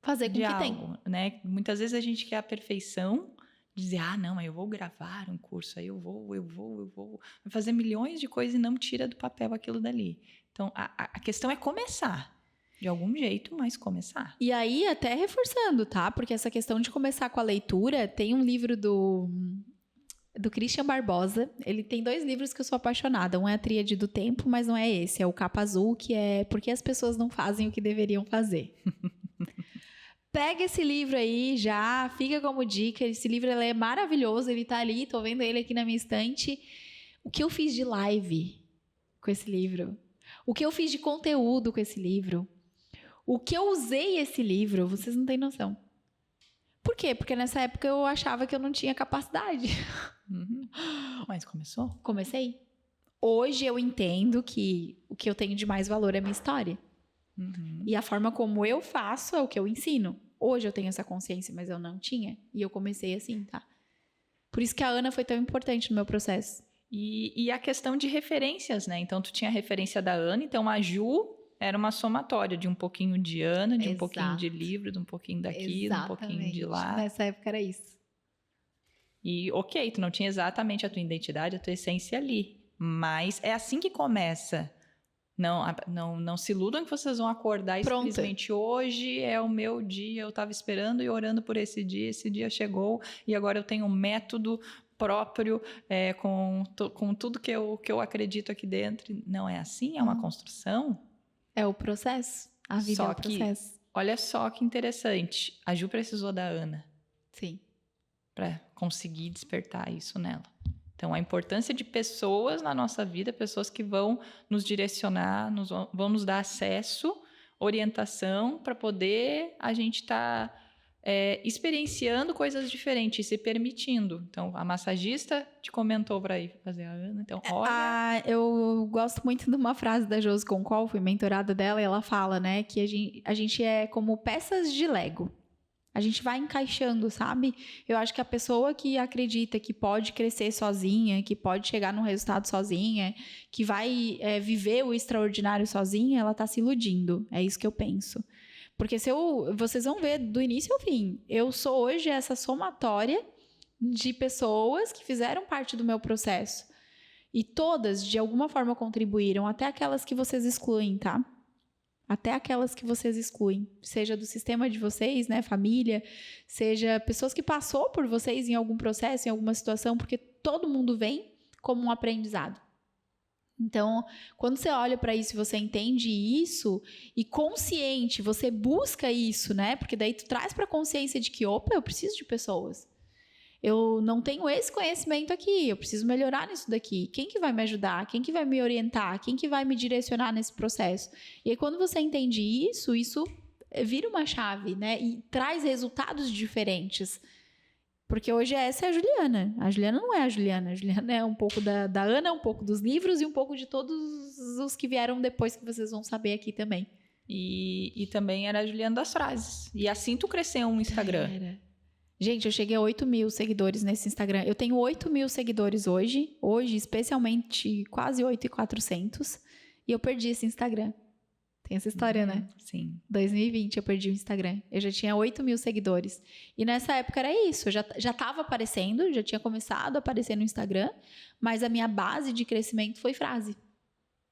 fazer com que algo, tem. Né? Muitas vezes a gente quer a perfeição dizer, não, eu vou gravar um curso, aí eu vou vai fazer milhões de coisas e não tira do papel aquilo dali. Então, a questão é começar. De algum jeito, mas começar. E aí, até reforçando, tá? Porque essa questão de começar com a leitura, tem um livro do Christian Barbosa. Ele tem 2 livros que eu sou apaixonada. Um é A Tríade do Tempo, mas não é esse. É o Capa Azul, que é Por que as pessoas não fazem o que deveriam fazer. Pega esse livro aí já, fica como dica. Esse livro ele é maravilhoso, ele tá ali, tô vendo ele aqui na minha estante. O que eu fiz de live com esse livro? O que eu fiz de conteúdo com esse livro? O que eu usei esse livro, vocês não têm noção. Por quê? Porque nessa época eu achava que eu não tinha capacidade. Mas começou? Comecei. Hoje eu entendo que o que eu tenho de mais valor é a minha história. E a forma como eu faço é o que eu ensino. Hoje eu tenho essa consciência, mas eu não tinha. E eu comecei assim, tá? Por isso que a Ana foi tão importante no meu processo. E a questão de referências, né? Então, tu tinha a referência da Ana, então a Ju era uma somatória de um pouquinho de Ana, de um pouquinho de livro, de um pouquinho daqui, de um pouquinho de lá. Nessa época era isso. E ok, tu não tinha exatamente a tua identidade, a tua essência ali. Mas é assim que começa. Não se iludam que vocês vão acordar e simplesmente hoje é o meu dia, eu estava esperando e orando por esse dia chegou e agora eu tenho um método próprio com tudo que eu acredito aqui dentro. Não é assim, é uma construção. É o processo, a vida é o processo. Olha só que interessante, a Ju precisou da Ana. Sim. Para conseguir despertar isso nela. Então, a importância de pessoas na nossa vida, pessoas que vão nos direcionar, vão nos dar acesso, orientação, para poder a gente estar experienciando coisas diferentes, se permitindo. Então, a massagista te comentou para ir fazer a Ana. Então, olha... eu gosto muito de uma frase da Josi Concol, fui mentorada dela, e ela fala, né, que a gente é como peças de Lego. A gente vai encaixando, sabe? Eu acho que a pessoa que acredita que pode crescer sozinha, que pode chegar num resultado sozinha, que vai viver o extraordinário sozinha, ela tá se iludindo. É isso que eu penso. Porque vocês vão ver do início ao fim. Eu sou hoje essa somatória de pessoas que fizeram parte do meu processo. E todas, de alguma forma, contribuíram. Até aquelas que vocês excluem, tá? Até aquelas que vocês excluem, seja do sistema de vocês, né, família, seja pessoas que passou por vocês em algum processo, em alguma situação, porque todo mundo vem como um aprendizado. Então, quando você olha para isso e você entende isso, e consciente, você busca isso, né, porque daí tu traz para a consciência de que, opa, eu preciso de pessoas. Eu não tenho esse conhecimento aqui, eu preciso melhorar nisso daqui. Quem que vai me ajudar? Quem que vai me orientar? Quem que vai me direcionar nesse processo? E aí, quando você entende isso vira uma chave, né? E traz resultados diferentes. Porque hoje essa é a Juliana. A Juliana não é a Juliana. A Juliana é um pouco da Ana, um pouco dos livros e um pouco de todos os que vieram depois, que vocês vão saber aqui também. E também era a Juliana das frases. E assim tu cresceu no Instagram. Era. Gente, eu cheguei a 8.000 seguidores nesse Instagram. Eu tenho 8.000 seguidores hoje. Hoje, especialmente, quase 8.400. E eu perdi esse Instagram. Tem essa história, né? Sim. 2020 eu perdi o Instagram. Eu já tinha 8.000 seguidores. E nessa época era isso. Eu já estava aparecendo, já tinha começado a aparecer no Instagram. Mas a minha base de crescimento foi frase.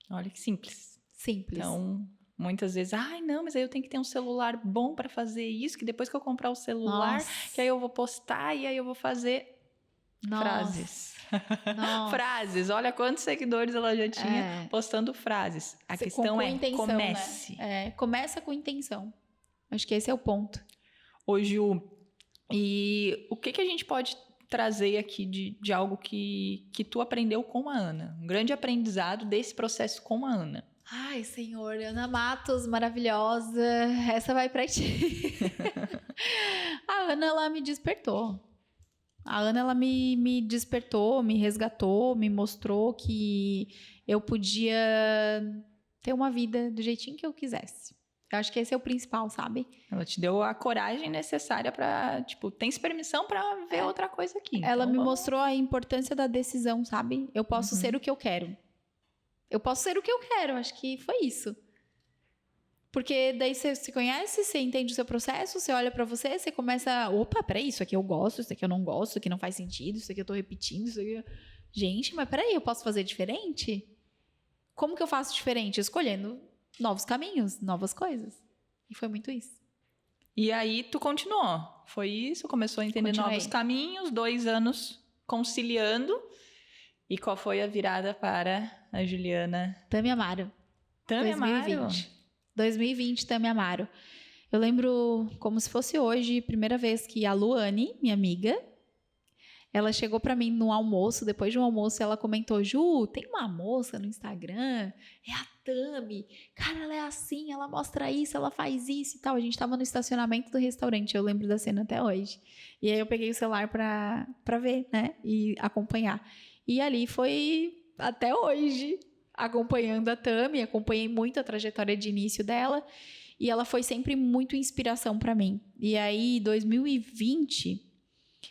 Olha que simples. Simples. Então... muitas vezes, não, mas aí eu tenho que ter um celular bom para fazer isso, que depois que eu comprar o celular, que aí eu vou postar e aí eu vou fazer frases. Frases, olha quantos seguidores ela já tinha postando frases. A questão é, intenção, comece. Né? Começa com intenção. Acho que esse é o ponto. Ô Ju, e o que a gente pode trazer aqui de algo que tu aprendeu com a Ana? Um grande aprendizado desse processo com a Ana. Ai, Senhor, Ana Matos, maravilhosa, essa vai pra ti. A Ana, ela me despertou. A Ana, ela me despertou, me resgatou, me mostrou que eu podia ter uma vida do jeitinho que eu quisesse. Eu acho que esse é o principal, sabe? Ela te deu a coragem necessária pra, tens permissão pra ver outra coisa aqui. Ela me mostrou a importância da decisão, sabe? Eu posso ser o que eu quero. Eu posso ser o que eu quero, acho que foi isso. Porque daí você se conhece, você entende o seu processo, você olha pra você, você começa... Opa, peraí, isso aqui eu gosto, isso aqui eu não gosto, isso aqui não faz sentido, isso aqui eu tô repetindo, isso aqui... Gente, mas peraí, eu posso fazer diferente? Como que eu faço diferente? Escolhendo novos caminhos, novas coisas. E foi muito isso. E aí tu continuou. Foi isso, começou a entender novos caminhos, 2 anos conciliando. E qual foi a virada para a Juliana? Tami Amaro. Tami Amaro? 2020, Tami Amaro. Eu lembro como se fosse hoje, primeira vez que a Luane, minha amiga, ela chegou pra mim no almoço, depois de um almoço, ela comentou, Ju, tem uma moça no Instagram, é a Tami, cara, ela é assim, ela mostra isso, ela faz isso e tal. A gente tava no estacionamento do restaurante, eu lembro da cena até hoje. E aí eu peguei o celular pra ver, né, e acompanhar. E ali foi até hoje, acompanhando a Tami, acompanhei muito a trajetória de início dela, e ela foi sempre muito inspiração pra mim. E aí, 2020...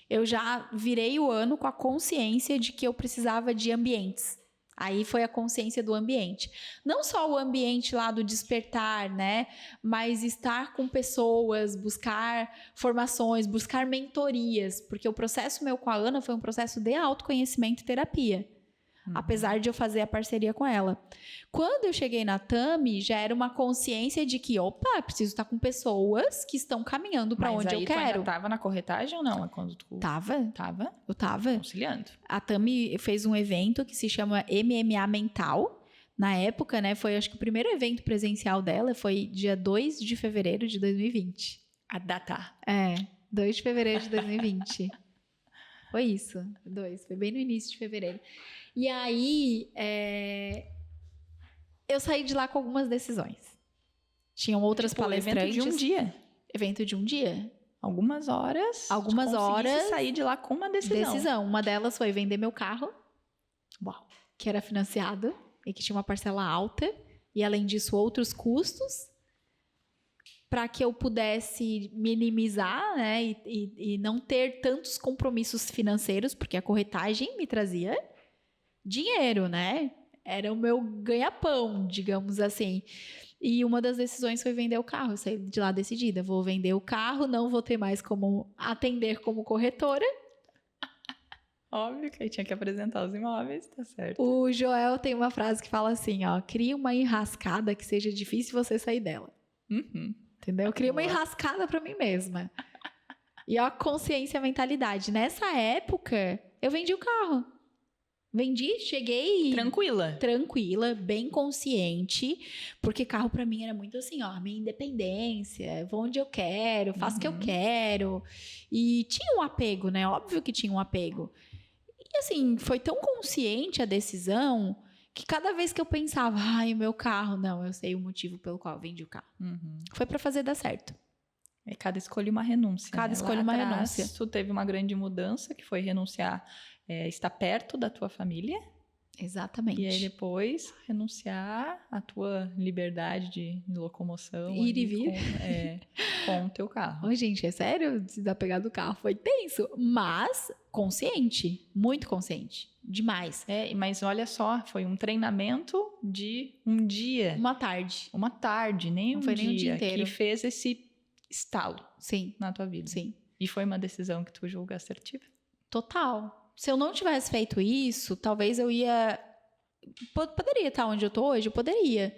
eu já virei o ano com a consciência de que eu precisava de ambientes. Aí foi a consciência do ambiente. Não só o ambiente lá do despertar, né? Mas estar com pessoas, buscar formações, buscar mentorias. Porque o processo meu com a Ana foi um processo de autoconhecimento e terapia. Apesar de eu fazer a parceria com ela. Quando eu cheguei na Tami, já era uma consciência de que, opa, preciso estar com pessoas que estão caminhando para onde eu quero. Mas aí tu ainda tava na corretagem ou não? É quando tu... Tava. Eu tava. Conciliando. A Tami fez um evento que se chama MMA Mental. Na época, né, foi acho que o primeiro evento presencial dela foi dia 2 de fevereiro de 2020. A data. 2 de fevereiro de 2020. Foi isso, 2. Foi bem no início de fevereiro. E aí, eu saí de lá com algumas decisões. Tinham outras palestrantes. Evento de um dia. Evento de um dia. Algumas horas. Sair de lá com uma decisão. Uma delas foi vender meu carro. Uau. Que era financiado e que tinha uma parcela alta. E, além disso, outros custos. Para que eu pudesse minimizar, né? E não ter tantos compromissos financeiros. Porque a corretagem me trazia dinheiro, né? Era o meu ganha-pão, digamos assim. E uma das decisões foi vender o carro. Eu saí de lá decidida. Vou vender o carro, não vou ter mais como atender como corretora. Óbvio que aí tinha que apresentar os imóveis, tá certo. O Joel tem uma frase que fala assim, ó. Cria uma enrascada que seja difícil você sair dela. Entendeu? Eu criei uma enrascada pra mim mesma. E ó, a consciência e a mentalidade. Nessa época, eu vendi o carro. Vendi, cheguei... Tranquila, bem consciente. Porque carro pra mim era muito assim, ó, minha independência, vou onde eu quero, faço o que eu quero. E tinha um apego, né? Óbvio que tinha um apego. E assim, foi tão consciente a decisão que cada vez que eu pensava, ai, o meu carro, não, eu sei o motivo pelo qual eu vendi o carro. Foi pra fazer dar certo. E cada escolha uma renúncia. Cada escolha uma renúncia. Tu teve uma grande mudança, que foi renunciar, estar perto da tua família. Exatamente. E aí depois renunciar à tua liberdade de locomoção. Ir e vir. Com o teu carro. Oi, gente, é sério? Desapegar do carro foi tenso, mas consciente, muito consciente, demais. Mas olha só, foi um treinamento de um dia. Uma tarde. Uma tarde, nem não um foi dia, nem um dia inteiro. Que fez esse estalo. Sim. Na tua vida. Sim. E foi uma decisão que tu julga assertiva? Total. Se eu não tivesse feito isso, talvez eu ia... Poderia estar onde eu tô hoje? Poderia.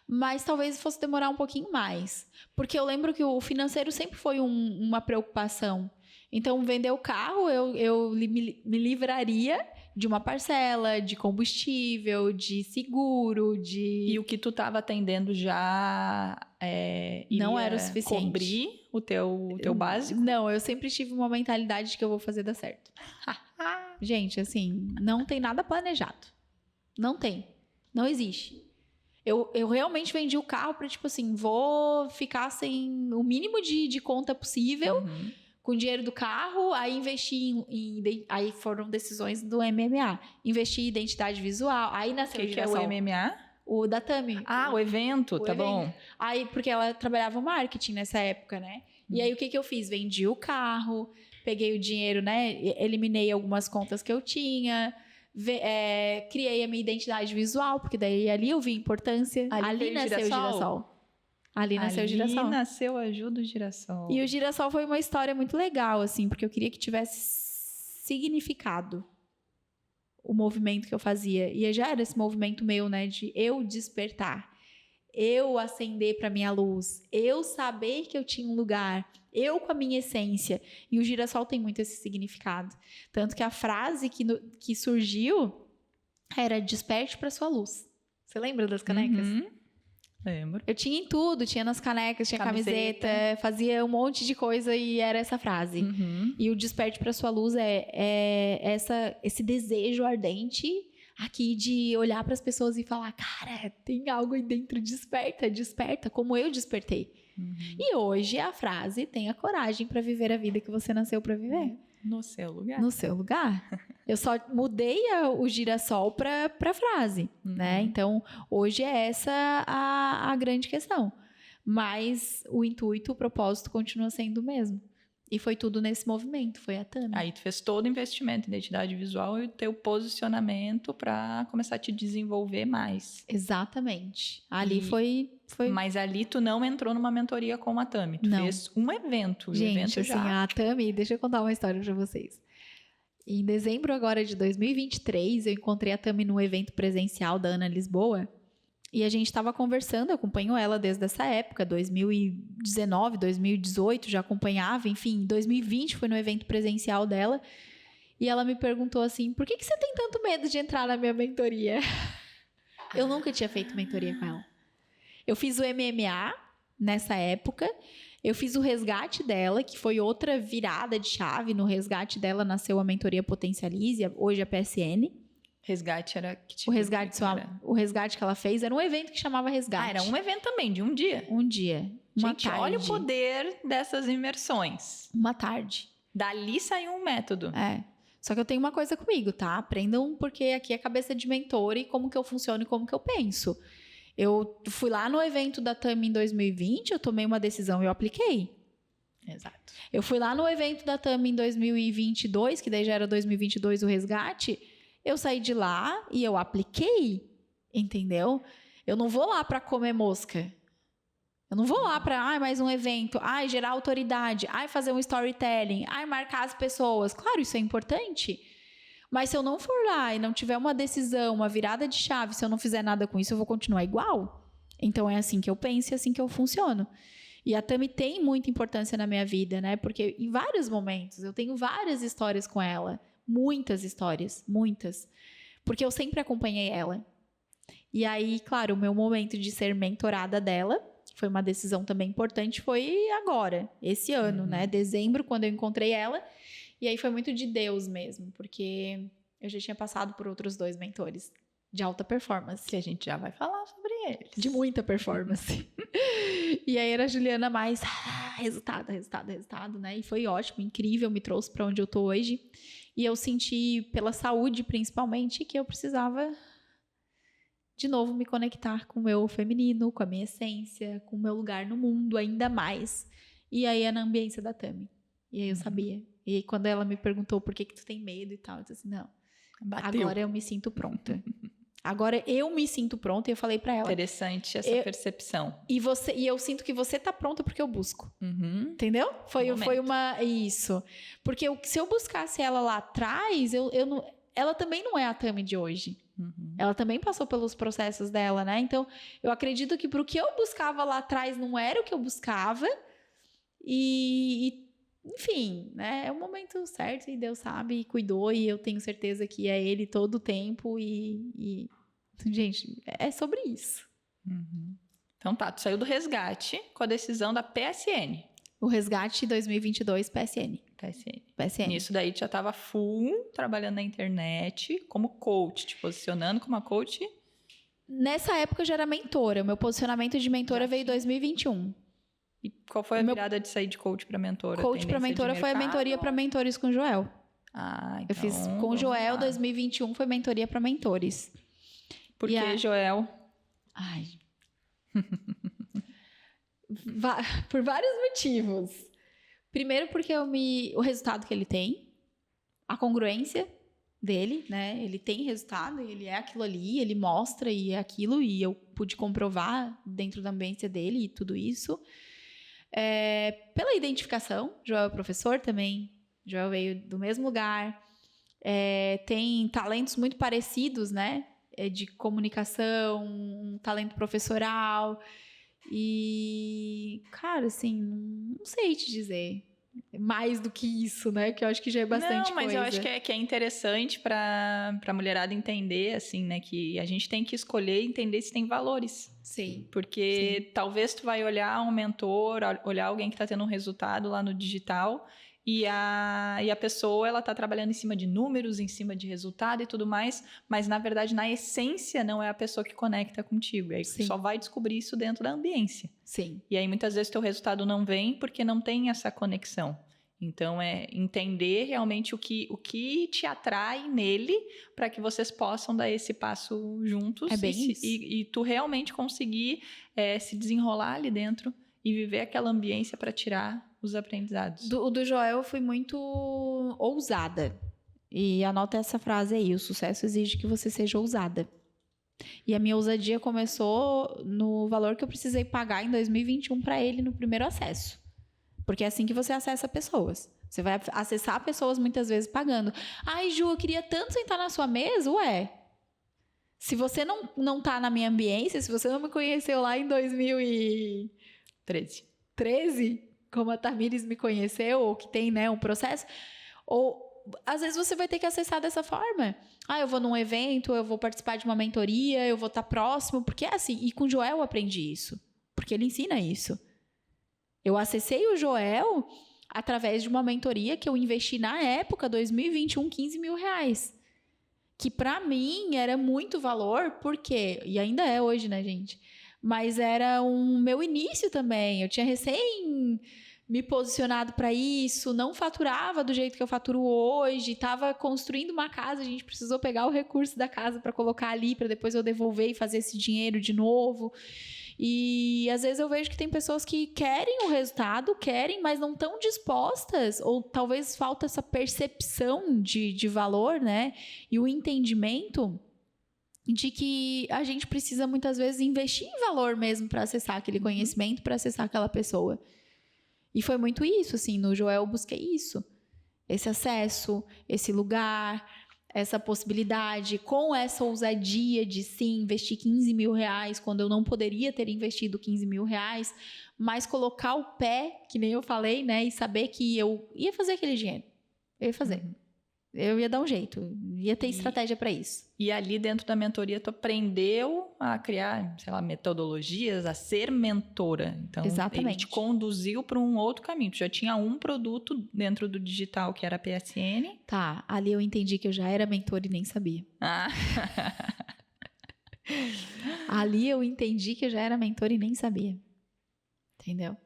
Mas talvez fosse demorar um pouquinho mais. Porque eu lembro que o financeiro sempre foi uma preocupação. Então, vender o carro, eu me livraria de uma parcela, de combustível, de seguro, de... E o que tu estava atendendo já não era o suficiente. Cobrir o teu básico? Não, eu sempre tive uma mentalidade de que eu vou fazer dar certo. Gente, assim, não tem nada planejado. Não tem. Não existe. Eu realmente vendi o carro para, tipo assim, vou ficar sem o mínimo de conta possível, com o dinheiro do carro, aí investi aí foram decisões do MMA. Investi em identidade visual, aí nasceu o que é o MMA? O da Tami. O evento, tá bom. Aí, porque ela trabalhava marketing nessa época, né? E aí, o que eu fiz? Vendi o carro, peguei o dinheiro, né? Eliminei algumas contas que eu tinha... criei a minha identidade visual, porque daí ali eu vi a importância. Ali nasceu o Girassol. Ali nasceu o girassol. Ali nasceu a Ju do girassol. E o girassol foi uma história muito legal, assim, porque eu queria que tivesse significado o movimento que eu fazia. E já era esse movimento meu, né, de eu despertar, eu acender para minha luz, eu saber que eu tinha um lugar, eu com a minha essência. E o girassol tem muito esse significado. Tanto que a frase que surgiu era desperte para sua luz. Você lembra das canecas? Lembro. Eu tinha em tudo, tinha nas canecas, tinha camiseta, fazia um monte de coisa e era essa frase. E o desperte para sua luz é esse desejo ardente aqui de olhar para as pessoas e falar, cara, tem algo aí dentro, desperta, desperta, como eu despertei. E hoje a frase, tenha coragem para viver a vida que você nasceu para viver. No seu lugar. No seu lugar. Eu só mudei o girassol para frase, né? Então, hoje é essa a grande questão. Mas o intuito, o propósito continua sendo o mesmo. E foi tudo nesse movimento, foi a Tami. Aí tu fez todo o investimento em identidade visual e o teu posicionamento para começar a te desenvolver mais. Exatamente. Ali foi... Mas ali tu não entrou numa mentoria com a Tami. Tu fez um evento. Gente, evento assim, já... a Tami... Deixa eu contar uma história para vocês. Em dezembro agora de 2023, eu encontrei a Tami num evento presencial da Ana Lisboa. E a gente estava conversando, eu acompanho ela desde essa época, 2019, 2018, já acompanhava, enfim, 2020 foi no evento presencial dela. E ela me perguntou assim, por que você tem tanto medo de entrar na minha mentoria? Eu nunca tinha feito mentoria com ela. Eu fiz o MMA nessa época, eu fiz o resgate dela, que foi outra virada de chave. No resgate dela nasceu a mentoria Potencialize, hoje a PSN. Resgate era que tipo? O resgate que ela fez era um evento que chamava Resgate. Era um evento também, de um dia. Um dia. Uma tarde. Olha o poder dessas imersões. Uma tarde. Dali saiu um método. Só que eu tenho uma coisa comigo, tá? Aprendam, porque aqui é cabeça de mentor e como que eu funciono e como que eu penso. Eu fui lá no evento da Tami em 2020, eu tomei uma decisão e eu apliquei. Exato. Eu fui lá no evento da Tami em 2022, que daí já era 2022 o resgate. Eu saí de lá e eu apliquei, entendeu? Eu não vou lá para comer mosca. Eu não vou lá para, mais um evento, gerar autoridade, fazer um storytelling, marcar as pessoas. Claro, isso é importante. Mas se eu não for lá e não tiver uma decisão, uma virada de chave, se eu não fizer nada com isso, eu vou continuar igual. Então é assim que eu penso e é assim que eu funciono. E a Tami tem muita importância na minha vida, né? Porque em vários momentos eu tenho várias histórias com ela. Muitas histórias, muitas. Porque eu sempre acompanhei ela. E aí, claro, o meu momento de ser mentorada dela, foi uma decisão também importante, foi agora, esse ano, né? Dezembro, quando eu encontrei ela. E aí foi muito de Deus mesmo, porque eu já tinha passado por outros 2 mentores de alta performance. Que a gente já vai falar sobre eles. De muita performance. E aí era a Juliana mais resultado, né? E foi ótimo, incrível, me trouxe para onde eu tô hoje. E eu senti, pela saúde principalmente, que eu precisava, de novo, me conectar com o meu feminino, com a minha essência, com o meu lugar no mundo ainda mais. E aí é na ambiência da Tami. E aí eu sabia. E aí quando ela me perguntou por que tu tem medo e tal, eu disse assim, não, agora eu me sinto pronta. Agora eu me sinto pronta e eu falei pra ela. Interessante essa percepção. E eu sinto que você tá pronta porque eu busco. Entendeu? Foi isso. Porque se eu buscasse ela lá atrás, ela também não é a Tami de hoje. Ela também passou pelos processos dela, né? Então, eu acredito que pro que eu buscava lá atrás não era o que eu buscava. Enfim, né? É o momento certo e Deus sabe e cuidou e eu tenho certeza que é Ele todo o tempo e gente, é sobre isso. Então tá, tu saiu do resgate com a decisão da PSN. O resgate 2022 PSN. Nisso daí tu já tava full trabalhando na internet como coach, te posicionando como uma coach. Nessa época eu já era mentora, o meu posicionamento de mentora veio em 2021. E qual foi a virada de sair de coach para mentora? Coach para mentora foi a mentoria para mentores com o Joel. Então, eu fiz com o Joel, 2021 foi mentoria para mentores. Por que Joel? Por vários motivos. Primeiro porque o resultado que ele tem, a congruência, dele, né? Ele tem resultado, ele é aquilo ali, ele mostra e é aquilo, e eu pude comprovar dentro da ambiência dele e tudo isso. Pela identificação, Joel é professor também, Joel veio do mesmo lugar, tem talentos muito parecidos, né? De comunicação, um talento professoral, e, cara, assim, não sei te dizer mais do que isso, né? Que eu acho que já é bastante coisa. Não, mas eu acho que é interessante para a mulherada entender, assim, né? Que a gente tem que escolher e entender se tem valores. Sim. Porque talvez tu vai olhar um mentor, olhar alguém que está tendo um resultado lá no digital e a pessoa, ela está trabalhando em cima de números, em cima de resultado e tudo mais, mas, na verdade, na essência, não é a pessoa que conecta contigo. E aí tu só vai descobrir isso dentro da ambiência. Sim. E aí, muitas vezes, teu resultado não vem porque não tem essa conexão. Então, é entender realmente o que te atrai nele para que vocês possam dar esse passo juntos. É bem isso. E tu realmente conseguir se desenrolar ali dentro e viver aquela ambiência para tirar os aprendizados. Do Joel eu fui muito ousada. E anota essa frase aí: o sucesso exige que você seja ousada. E a minha ousadia começou no valor que eu precisei pagar em 2021 para ele no primeiro acesso. Porque é assim que você acessa pessoas. Você vai acessar pessoas muitas vezes pagando. Ai, Ju, eu queria tanto sentar na sua mesa. Ué, se você não tá na minha ambiência, se você não me conheceu lá em 2013, como a Tamires me conheceu, ou que tem, né, um processo, ou às vezes você vai ter que acessar dessa forma. Ah, eu vou num evento, eu vou participar de uma mentoria, eu vou estar próximo, porque é assim. E com o Joel eu aprendi isso, porque ele ensina isso. Eu acessei o Joel através de uma mentoria que eu investi na época, 2021, 15 mil reais. Que para mim era muito valor, porque, e ainda é hoje, né, gente? Mas era um meu início também. Eu tinha recém me posicionado para isso, não faturava do jeito que eu faturo hoje, estava construindo uma casa, a gente precisou pegar o recurso da casa para colocar ali, para depois eu devolver e fazer esse dinheiro de novo. E às vezes eu vejo que tem pessoas que querem o resultado, mas não estão dispostas, ou talvez falta essa percepção de valor, né? E o entendimento de que a gente precisa muitas vezes investir em valor mesmo para acessar aquele conhecimento, para acessar aquela pessoa. E foi muito isso, assim, no Joel eu busquei isso. Esse acesso, esse lugar, essa possibilidade, com essa ousadia de sim, investir 15 mil reais, quando eu não poderia ter investido 15 mil reais, mas colocar o pé, que nem eu falei, né, e saber que eu ia fazer aquele dinheiro. Eu ia fazer. Eu ia dar um jeito, ia ter estratégia para isso. E ali dentro da mentoria tu aprendeu a criar, sei lá, metodologias, a ser mentora. Então, exatamente. Ele te conduziu para um outro caminho. Tu já tinha um produto dentro do digital que era a PSN. Tá, ali eu entendi que eu já era mentora e nem sabia. Ali eu entendi que eu já era mentora e nem sabia. Entendeu?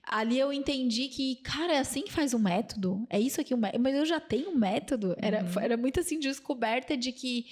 Ali eu entendi que, cara, é assim que faz um método. É isso aqui, mas eu já tenho um método. Era muito assim, descoberta de que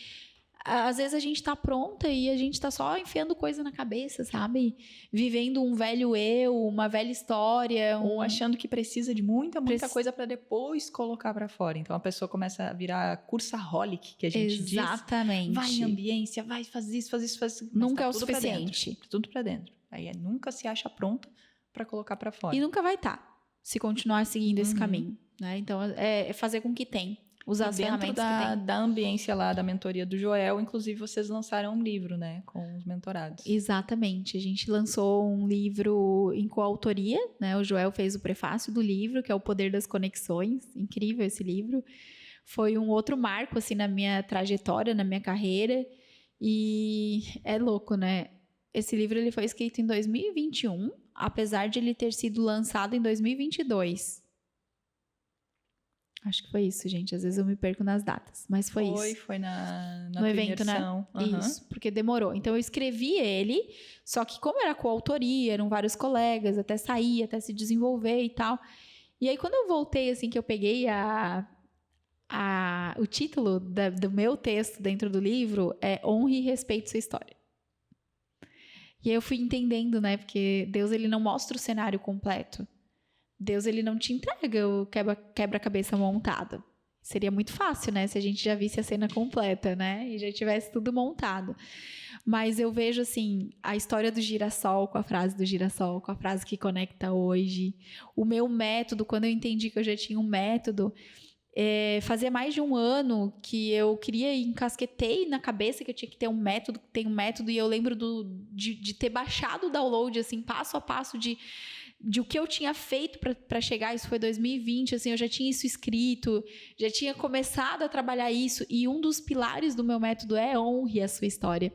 às vezes a gente tá pronta e a gente tá só enfiando coisa na cabeça, sabe? Vivendo um velho eu, uma velha história. Ou achando que precisa de muita coisa para depois colocar para fora. Então a pessoa começa a virar cursaholic, que a gente diz. Exatamente. Vai em ambiência, vai fazer isso, faz isso, faz isso. Nunca é o suficiente. Tudo para dentro. Aí nunca se acha pronta para colocar para fora. E nunca vai estar, se continuar seguindo esse caminho, né? Então, é fazer com o que tem, usar as ferramentas que tem. Da ambiência lá, da mentoria do Joel, inclusive vocês lançaram um livro, né? Com os mentorados. Exatamente. A gente lançou um livro em coautoria, né? O Joel fez o prefácio do livro, que é O Poder das Conexões. Incrível esse livro. Foi um outro marco, assim, na minha trajetória, na minha carreira. E é louco, né? Esse livro ele foi escrito em 2021, apesar de ele ter sido lançado em 2022. Acho que foi isso, gente. Às vezes eu me perco nas datas, mas foi isso. Foi na no evento, né? Isso, porque demorou. Então eu escrevi ele, só que como era coautoria, eram vários colegas, até sair, até se desenvolver e tal. E aí quando eu voltei, assim, que eu peguei o título do meu texto dentro do livro é Honre e Respeite Sua História. E aí eu fui entendendo, né? Porque Deus, ele não mostra o cenário completo. Deus, ele não te entrega o quebra-cabeça montado. Seria muito fácil, né? Se a gente já visse a cena completa, né? E já tivesse tudo montado. Mas eu vejo, assim, a história do girassol, com a frase do girassol, com a frase que conecta hoje. O meu método, quando eu entendi que eu já tinha um método, fazia mais de um ano que eu queria e encasquetei na cabeça que eu tinha que ter um método, e eu lembro de ter baixado o download, assim, passo a passo de o que eu tinha feito para chegar. Isso foi 2020, assim, eu já tinha isso escrito, já tinha começado a trabalhar isso, e um dos pilares do meu método é honre a sua história.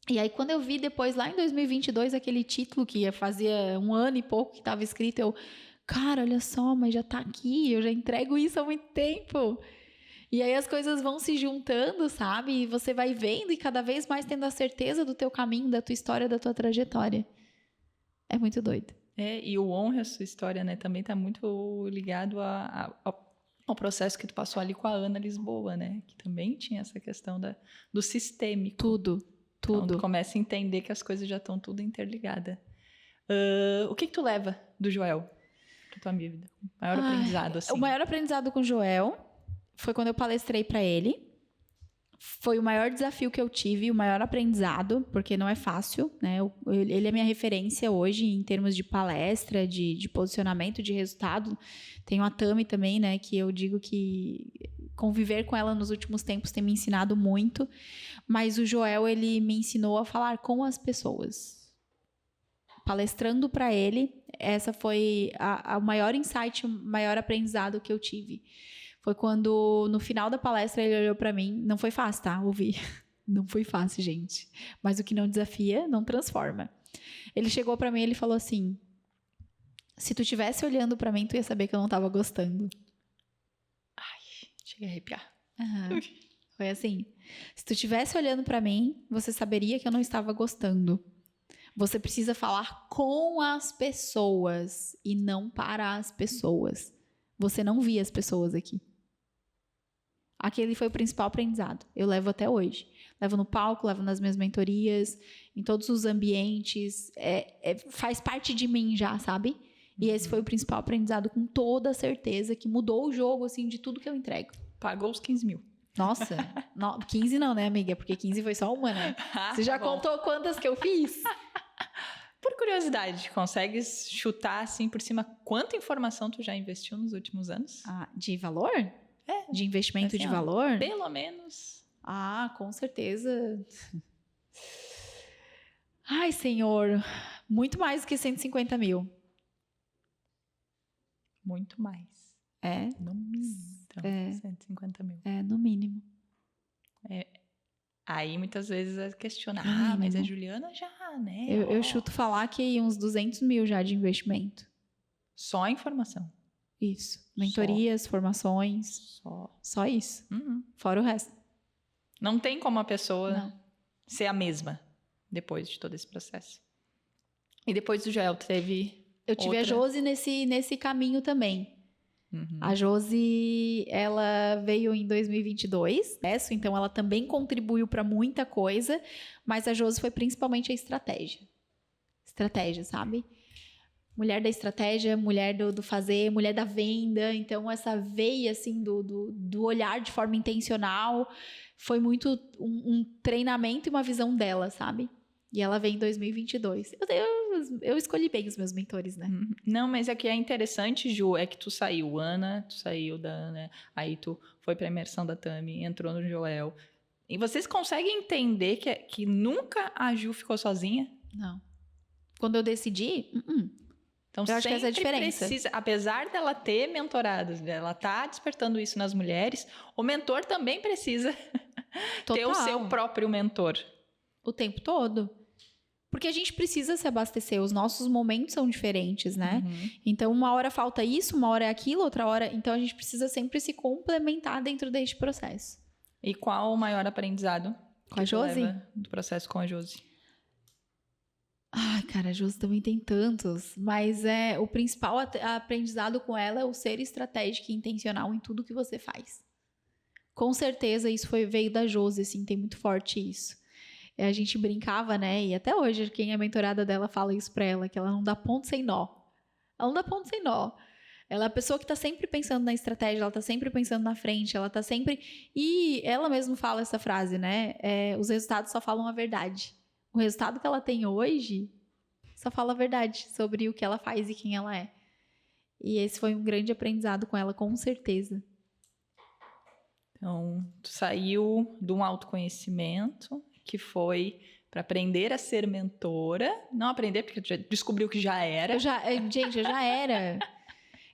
E aí, quando eu vi depois, lá em 2022, aquele título que fazia um ano e pouco que estava escrito, eu, cara, olha só, mas já está aqui, eu já entrego isso há muito tempo. E aí as coisas vão se juntando, sabe? E você vai vendo e cada vez mais tendo a certeza do teu caminho, da tua história, da tua trajetória. É muito doido. E o honra a sua história, né? Também está muito ligado ao processo que tu passou ali com a Ana Lisboa, né? Que também tinha essa questão do sistêmico. Tudo. Então, tu começa a entender que as coisas já estão tudo interligadas. O que tu leva do Joel para tua vida? O maior aprendizado, assim. O maior aprendizado com o Joel foi quando eu palestrei para ele. Foi o maior desafio que eu tive, o maior aprendizado, porque não é fácil, né? Ele é minha referência hoje em termos de palestra, de posicionamento, de resultado. Tenho a Tami também, né? Que eu digo que conviver com ela nos últimos tempos tem me ensinado muito. Mas o Joel, ele me ensinou a falar com as pessoas. Palestrando para ele, essa foi o maior insight, o maior aprendizado que eu tive. Foi quando, no final da palestra, ele olhou para mim. Não foi fácil, tá? Ouvir. Não foi fácil, gente. Mas o que não desafia, não transforma. Ele chegou para mim e ele falou assim: se tu estivesse olhando para mim, tu ia saber que eu não tava gostando. Ai, cheguei a arrepiar. Uhum. Foi assim: se tu estivesse olhando para mim, você saberia que eu não estava gostando. Você precisa falar com as pessoas e não para as pessoas. Você não via as pessoas aqui. Aquele foi o principal aprendizado. Eu levo até hoje. Levo no palco, levo nas minhas mentorias, em todos os ambientes. Faz parte de mim já, sabe? E esse foi o principal aprendizado, com toda certeza, que mudou o jogo, assim, de tudo que eu entrego. Pagou os 15 mil. Nossa, 15 não, né, amiga? Porque 15 foi só uma, né? Você já contou quantas que eu fiz? Por curiosidade, consegues chutar, assim, por cima, quanta informação tu já investiu nos últimos anos? De valor? De investimento assim, de valor? Pelo menos. Com certeza. Ai, Senhor. Muito mais do que 150 mil. Muito mais. No mínimo, então, 150 mil. No mínimo. Aí, muitas vezes, é questionar. Mas a Juliana já, né? Eu chuto falar que uns 200 mil já de investimento. Só a informação. Isso. Mentorias, formações. Só isso. Fora o resto. Não tem como a pessoa ser a mesma depois de todo esse processo. E depois do Joel, teve... Eu tive a Josi nesse caminho também. A Josi, ela veio em 2022, então ela também contribuiu para muita coisa, mas a Josi foi principalmente a estratégia. Estratégia, sabe? Mulher da estratégia, mulher do fazer, mulher da venda. Então, essa veia, assim, do olhar de forma intencional foi muito um treinamento e uma visão dela, sabe? E ela vem em 2022. Eu escolhi bem os meus mentores, né? Não, mas é que é interessante, Ju, é que tu saiu, Ana, tu saiu da Ana, aí tu foi pra imersão da Tami, entrou no Joel. E vocês conseguem entender que nunca a Ju ficou sozinha? Não. Quando eu decidi, Então, eu acho que essa é a diferença. Apesar dela ter mentorados, dela tá despertando isso nas mulheres, o mentor também precisa ter o seu próprio mentor. O tempo todo. Porque a gente precisa se abastecer, os nossos momentos são diferentes, né? Então, uma hora falta isso, uma hora é aquilo, outra hora... Então, a gente precisa sempre se complementar dentro deste processo. E qual o maior aprendizado com a Josi? Do processo com a Josi? Ai, cara, a Josi também tem tantos. Mas o principal aprendizado com ela é o ser estratégico e intencional em tudo que você faz. Com certeza, isso veio da Josi, assim, tem muito forte isso. A gente brincava, né? E até hoje, quem é mentorada dela fala isso pra ela, que ela não dá ponto sem nó. Ela não dá ponto sem nó. Ela é a pessoa que tá sempre pensando na estratégia, ela tá sempre pensando na frente, ela tá sempre... E ela mesma fala essa frase, né? Os resultados só falam a verdade. O resultado que ela tem hoje só fala a verdade sobre o que ela faz e quem ela é. E esse foi um grande aprendizado com ela, com certeza. Então, tu saiu de um autoconhecimento que foi para aprender a ser mentora. Não aprender, porque tu já descobriu que já era. Gente, eu já era.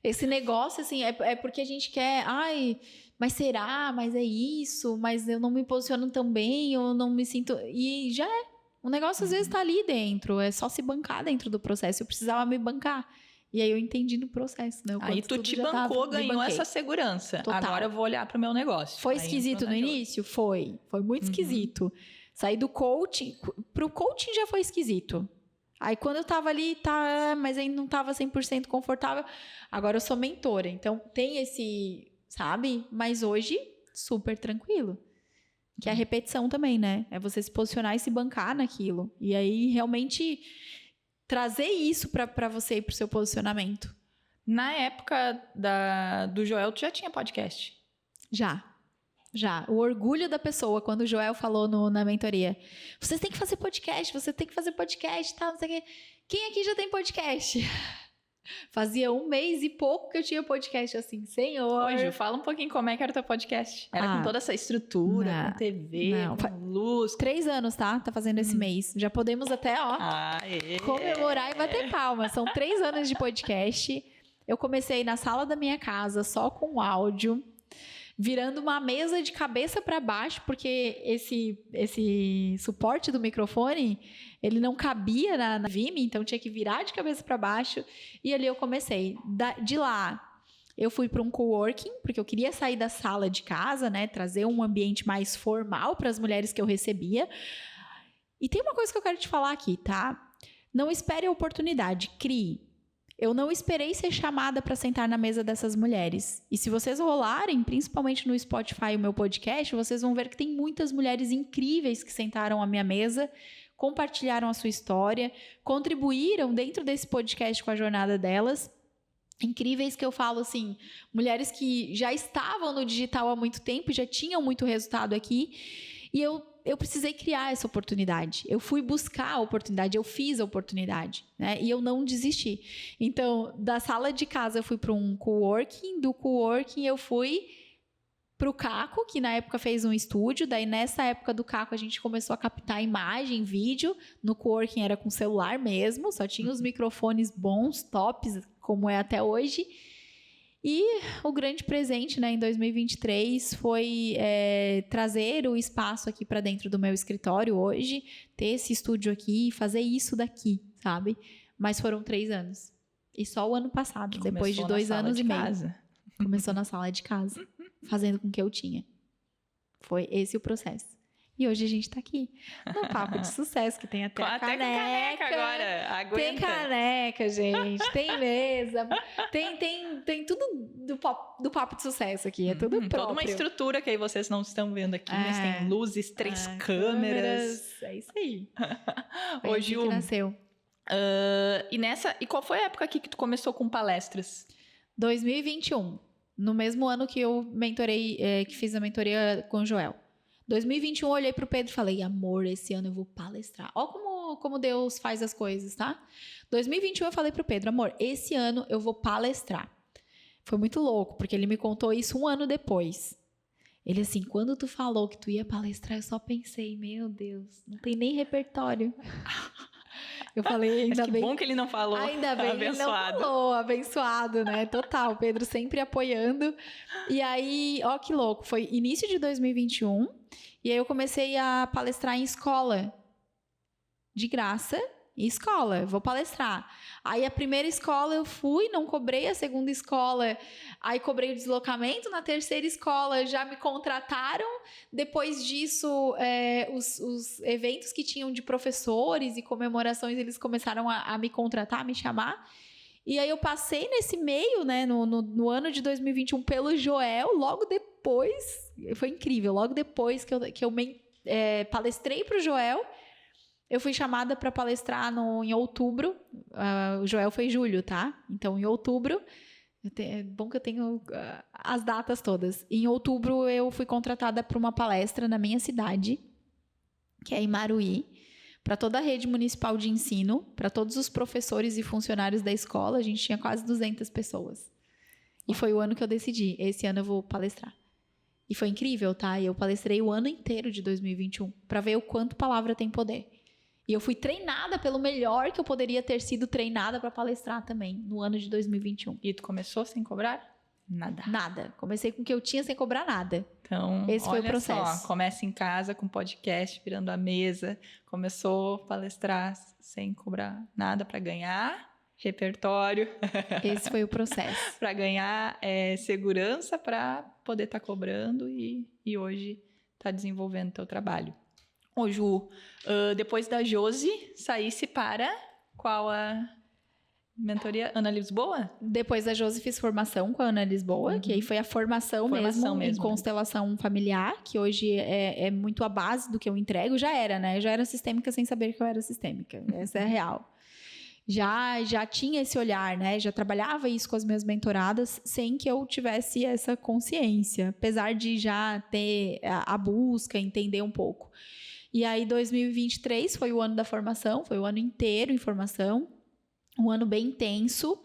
Esse negócio, assim, é porque a gente quer... Ai, mas será? Mas é isso? Mas eu não me posiciono tão bem, eu não me sinto... E já é. O negócio, às vezes, tá ali dentro. É só se bancar dentro do processo. Eu precisava me bancar. E aí eu entendi no processo, né? Aí tu te bancou, ganhou essa segurança. Total. Agora eu vou olhar pro meu negócio. Foi esquisito no início? Foi. Foi muito esquisito. Saí do coaching... Pro coaching já foi esquisito. Aí quando eu tava ali, mas ainda não tava 100% confortável. Agora eu sou mentora, então tem esse, sabe? Mas hoje, super tranquilo. Que é a repetição também, né? É você se posicionar e se bancar naquilo. E aí, realmente, trazer isso pra você e pro seu posicionamento. Na época do Joel, tu já tinha podcast? Já. O orgulho da pessoa, quando o Joel falou na mentoria, vocês têm que fazer podcast, tal, não sei o quê. Quem aqui já tem podcast? Fazia 1 mês e pouco que eu tinha podcast, assim, senhor. Ô, Ju, fala um pouinho como é que era o teu podcast. Era com toda essa estrutura, com TV, com luz. 3 anos, tá? Tá fazendo esse mês. Já podemos até, comemorar e bater palmas. São 3 anos de podcast. Eu comecei na sala da minha casa, só com áudio, virando uma mesa de cabeça para baixo, porque esse suporte do microfone, ele não cabia na Vime, então tinha que virar de cabeça para baixo. E ali eu comecei. De lá, eu fui para um coworking, porque eu queria sair da sala de casa, né? Trazer um ambiente mais formal para as mulheres que eu recebia. E tem uma coisa que eu quero te falar aqui, tá? Não espere a oportunidade, crie. Eu não esperei ser chamada para sentar na mesa dessas mulheres. E se vocês rolarem, principalmente no Spotify, o meu podcast, vocês vão ver que tem muitas mulheres incríveis que sentaram à minha mesa, compartilharam a sua história, contribuíram dentro desse podcast com a jornada delas. Incríveis que eu falo assim, mulheres que já estavam no digital há muito tempo, já tinham muito resultado aqui. E eu precisei criar essa oportunidade. Eu fui buscar a oportunidade, eu fiz a oportunidade, né? E eu não desisti. Então, da sala de casa eu fui para um coworking, do coworking eu fui para o Caco, que na época fez um estúdio. Daí, nessa época do Caco, a gente começou a captar imagem, vídeo. No coworking era com celular mesmo, só tinha os microfones bons, tops, como é até hoje. E o grande presente, né, em 2023 foi trazer o espaço aqui para dentro do meu escritório hoje, ter esse estúdio aqui e fazer isso daqui, sabe? Mas foram 3 anos. E só o ano passado, depois de 2 anos e meio. Começou na sala de casa, fazendo com o que eu tinha. Foi esse o processo. E hoje a gente tá aqui, no Papo de Sucesso, que tem até a caneca. Até com caneca agora, aguenta. Tem caneca, gente, tem mesa, tem tudo do Papo de Sucesso aqui, é tudo próprio. Toda uma estrutura que aí vocês não estão vendo aqui, mas tem luzes, 3 câmeras. É isso aí. Hoje que nasceu. E qual foi a época aqui que tu começou com palestras? 2021, no mesmo ano que eu mentorei, que fiz a mentoria com o Joel. 2021 eu olhei pro Pedro e falei, amor, esse ano eu vou palestrar. Ó como Deus faz as coisas, tá? 2021 eu falei pro Pedro, amor, esse ano eu vou palestrar. Foi muito louco, porque ele me contou isso 1 ano depois. Ele assim, quando tu falou que tu ia palestrar, eu só pensei, meu Deus, não tem nem repertório. Eu falei, ainda bem. Que bom que ele não falou. Ainda bem que ele não falou, abençoado, né? Total, Pedro sempre apoiando. E aí, ó que louco, foi início de 2021, e aí eu comecei a palestrar em escola. De graça, em escola, vou palestrar. Aí a primeira escola eu fui, não cobrei a segunda escola, aí cobrei o deslocamento na terceira escola, já me contrataram. Depois disso, os eventos que tinham de professores e comemorações, eles começaram a me contratar, a me chamar. E aí eu passei nesse meio, né, no ano de 2021 pelo Joel, logo depois, foi incrível, logo depois que eu palestrei para o Joel, eu fui chamada para palestrar em outubro. O Joel foi em julho, tá? Então, em outubro, É bom que eu tenho as datas todas. Em outubro, eu fui contratada para uma palestra na minha cidade, que é em Maruí, para toda a rede municipal de ensino, para todos os professores e funcionários da escola. A gente tinha quase 200 pessoas. E foi o ano que eu decidi, esse ano eu vou palestrar. E foi incrível, tá? Eu palestrei o ano inteiro de 2021 para ver o quanto palavra tem poder. E eu fui treinada pelo melhor que eu poderia ter sido treinada para palestrar também no ano de 2021. E tu começou sem cobrar? Nada. Nada. Comecei com o que eu tinha sem cobrar nada. Então, esse foi o processo. Só, começa em casa com podcast, virando a mesa. Começou a palestrar sem cobrar nada para ganhar repertório. Esse foi o processo. Para ganhar segurança para poder estar cobrando e hoje tá desenvolvendo o teu trabalho. Ô, Ju, depois da Josi, saísse para qual a mentoria? Ana Lisboa? Depois da Josi, fiz formação com a Ana Lisboa, que aí foi a formação mesmo em constelação familiar, que hoje é muito a base do que eu entrego. Já era, né? Eu já era sistêmica sem saber que eu era sistêmica. Essa é a real. Já tinha esse olhar, né? Já trabalhava isso com as minhas mentoradas sem que eu tivesse essa consciência, apesar de já ter a busca, entender um pouco. E aí 2023 foi o ano da formação, foi o ano inteiro em formação, um ano bem intenso,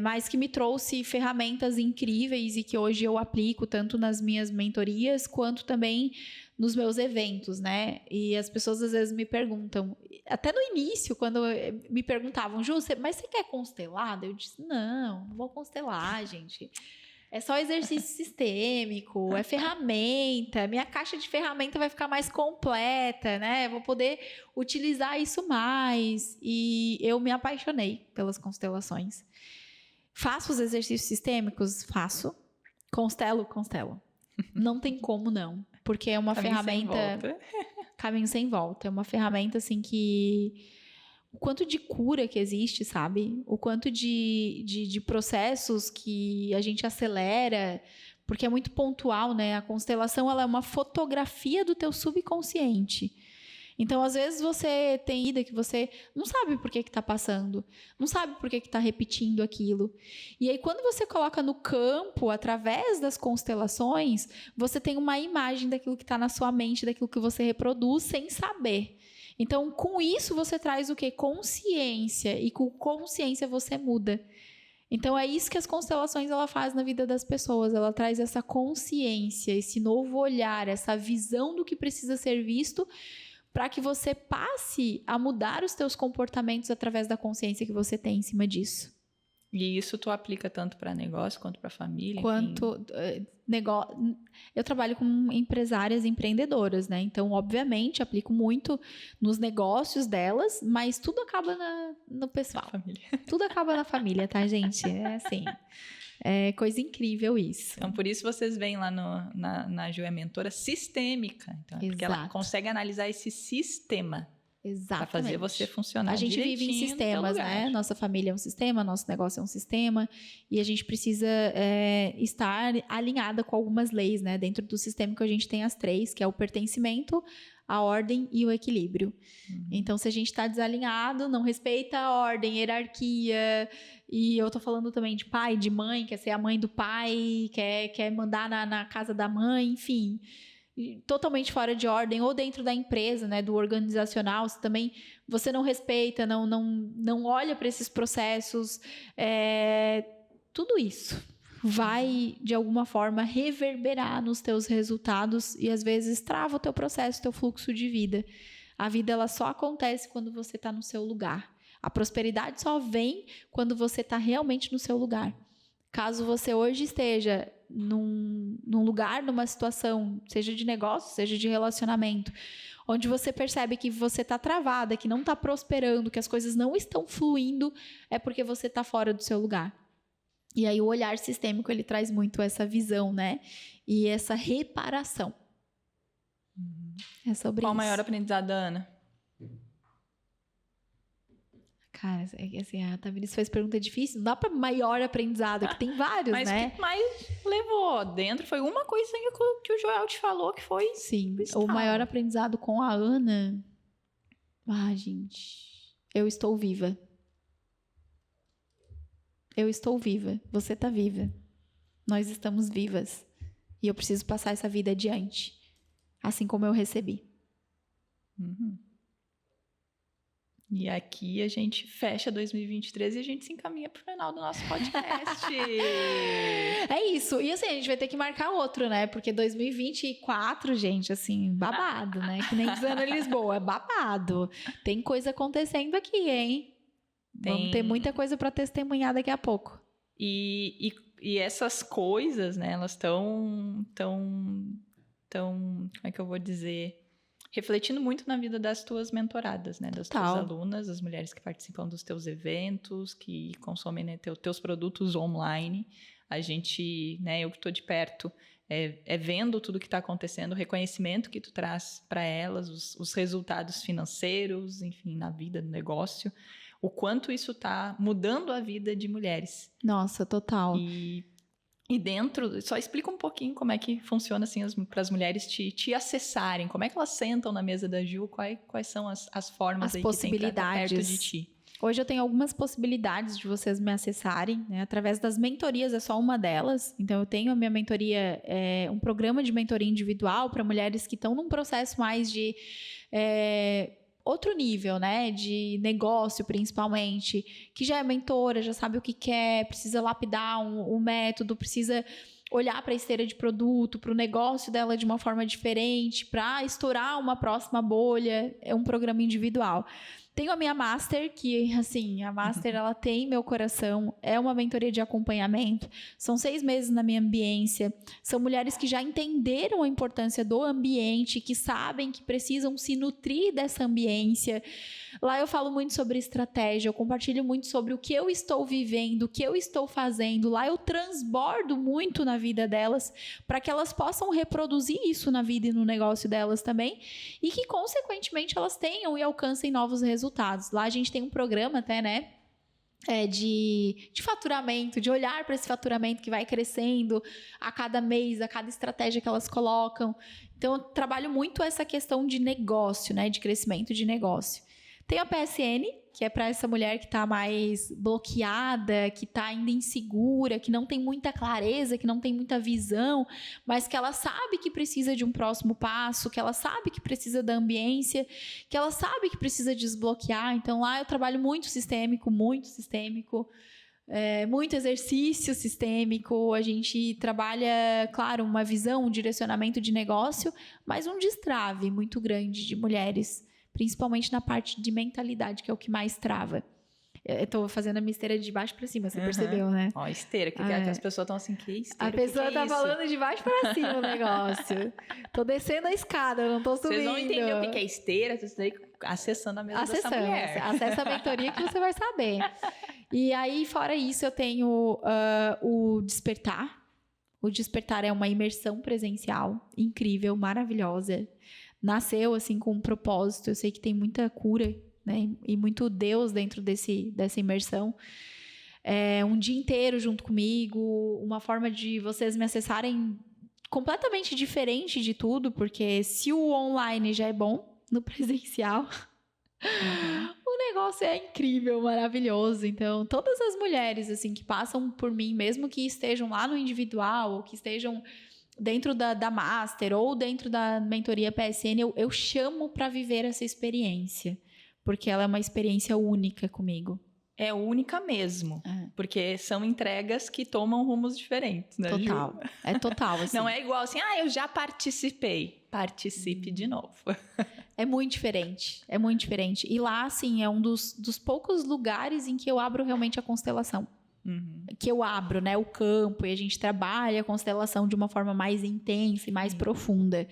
mas que me trouxe ferramentas incríveis e que hoje eu aplico tanto nas minhas mentorias quanto também nos meus eventos, né? E as pessoas às vezes me perguntam, até no início, quando me perguntavam, Ju, mas você quer constelada? Eu disse, não vou constelar, gente. É só exercício sistêmico, é ferramenta, minha caixa de ferramenta vai ficar mais completa, né? Vou poder utilizar isso mais. E eu me apaixonei pelas constelações. Faço os exercícios sistêmicos? Faço. Constelo? Constelo. Não tem como não, porque é uma ferramenta... Caminho sem volta. É uma ferramenta, assim, que... O quanto de cura que existe, sabe? O quanto de processos que a gente acelera, porque é muito pontual, né? A constelação, ela é uma fotografia do teu subconsciente. Então, às vezes, você tem ida que você não sabe por que está passando, não sabe por que está repetindo aquilo. E aí, quando você coloca no campo, através das constelações, você tem uma imagem daquilo que está na sua mente, daquilo que você reproduz sem saber. Então, com isso, você traz o quê? Consciência. E com consciência, você muda. Então, é isso que as constelações ela faz na vida das pessoas. Ela traz essa consciência, esse novo olhar, essa visão do que precisa ser visto para que você passe a mudar os teus comportamentos através da consciência que você tem em cima disso. E isso tu aplica tanto para negócio quanto para família? Quanto negócio. Eu trabalho com empresárias empreendedoras, né? Então, obviamente, aplico muito nos negócios delas, mas tudo acaba no pessoal. Tudo acaba na família, tá, gente? É assim. É coisa incrível isso. Então, por isso vocês veem lá na Ju é mentora sistêmica. Então, porque ela consegue analisar esse sistema. Exatamente. Para fazer você funcionar direitinho. A gente vive em sistemas, né? Nossa família é um sistema, nosso negócio é um sistema. E a gente precisa estar alinhada com algumas leis, né? Dentro do sistema que a gente tem as 3, que é o pertencimento, a ordem e o equilíbrio. Uhum. Então, se a gente está desalinhado, não respeita a ordem, hierarquia. E eu tô falando também de pai, de mãe, quer ser a mãe do pai, quer mandar na casa da mãe, enfim... totalmente fora de ordem, ou dentro da empresa, né, do organizacional, você não respeita, não olha para esses processos, tudo isso vai, de alguma forma, reverberar nos teus resultados e, às vezes, trava o teu processo, o teu fluxo de vida. A vida, ela só acontece quando você está no seu lugar. A prosperidade só vem quando você está realmente no seu lugar. Caso você hoje esteja num lugar, numa situação, seja de negócio, seja de relacionamento, onde você percebe que você está travada, que não está prosperando, que as coisas não estão fluindo, é porque você está fora do seu lugar. E aí o olhar sistêmico, ele traz muito essa visão, né? E essa reparação. É sobre Qual isso. o maior aprendizado da Ana? Cara, assim, a Tamiris fez pergunta difícil. Não dá para maior aprendizado, que tem vários, mas né? Mas o que mais levou dentro foi uma coisinha que o Joel te falou que foi... Sim, o maior aprendizado com a Ana... Ah, gente... Eu estou viva. Eu estou viva, você está viva. Nós estamos vivas. E eu preciso passar essa vida adiante, assim como eu recebi. Uhum. E aqui a gente fecha 2023 e a gente se encaminha para o final do nosso podcast. É isso. E assim, a gente vai ter que marcar outro, né? Porque 2024, gente, assim, babado, né? Que nem dizendo Lisboa, é babado. Tem coisa acontecendo aqui, hein? Vamos ter muita coisa para testemunhar daqui a pouco. E essas coisas, né? Elas estão, como é que eu vou dizer? Refletindo muito na vida das tuas mentoradas, né? Das tuas alunas, as mulheres que participam dos teus eventos, que consomem, né, teus produtos online. A gente, né, eu que estou de perto, vendo tudo que está acontecendo, o reconhecimento que tu traz para elas, os resultados financeiros, enfim, na vida, no negócio, o quanto isso está mudando a vida de mulheres. Nossa, total. E dentro, só explica um pouquinho como é que funciona assim, para as mulheres te acessarem, como é que elas sentam na mesa da Ju, quais são as formas as aí possibilidades. Que tem pra estar perto de ti. Hoje eu tenho algumas possibilidades de vocês me acessarem, né? Através das mentorias, é só uma delas. Então eu tenho a minha mentoria, um programa de mentoria individual para mulheres que estão num processo mais de outro nível, né, de negócio principalmente, que já é mentora, já sabe o que quer, precisa lapidar um método, precisa olhar para a esteira de produto, para o negócio dela de uma forma diferente, para estourar uma próxima bolha. É um programa individual. Tenho a minha Master, que, assim, a Master, ela tem meu coração, é uma mentoria de acompanhamento, são 6 meses na minha ambiência, são mulheres que já entenderam a importância do ambiente, que sabem que precisam se nutrir dessa ambiência. Lá eu falo muito sobre estratégia, eu compartilho muito sobre o que eu estou vivendo, o que eu estou fazendo. Lá eu transbordo muito na vida delas, para que elas possam reproduzir isso na vida e no negócio delas também, e que, consequentemente, elas tenham e alcancem novos resultados. Lá a gente tem um programa até, né? De faturamento, de olhar para esse faturamento que vai crescendo a cada mês, a cada estratégia que elas colocam. Então, eu trabalho muito essa questão de negócio, né? De crescimento de negócio. Tem a PSN, que é para essa mulher que está mais bloqueada, que está ainda insegura, que não tem muita clareza, que não tem muita visão, mas que ela sabe que precisa de um próximo passo, que ela sabe que precisa da ambiência, que ela sabe que precisa desbloquear. Então, lá eu trabalho muito sistêmico, muito exercício sistêmico. A gente trabalha, claro, uma visão, um direcionamento de negócio, mas um destrave muito grande de mulheres, principalmente na parte de mentalidade, que é o que mais trava. Eu tô fazendo a minha esteira de baixo para cima, você percebeu, né? Ó, esteira, que as pessoas estão assim, que esteira? A pessoa tá falando de baixo para cima o negócio. Tô descendo a escada, eu não tô subindo. Vocês vão entender o que é esteira, vocês estão acessando a mesa dessa mulher. Acessa a mentoria que você vai saber. E aí, fora isso, eu tenho o Despertar. O Despertar é uma imersão presencial incrível, maravilhosa. Nasceu, assim, com um propósito. Eu sei que tem muita cura, né? E muito Deus dentro dessa imersão. Um dia inteiro junto comigo, uma forma de vocês me acessarem completamente diferente de tudo, porque se o online já é bom, no presencial, o negócio é incrível, maravilhoso. Então, todas as mulheres, assim, que passam por mim, mesmo que estejam lá no individual, ou que estejam dentro da Master ou dentro da mentoria PSN, eu chamo para viver essa experiência, porque ela é uma experiência única comigo. É única mesmo, porque são entregas que tomam rumos diferentes, né, total, Ju? É total, assim. Não é igual assim, eu já participei. Participe de novo. É muito diferente, é muito diferente. E lá, assim, é um dos poucos lugares em que eu abro realmente a constelação. Que eu abro, né, o campo, e a gente trabalha a constelação de uma forma mais intensa e mais profunda.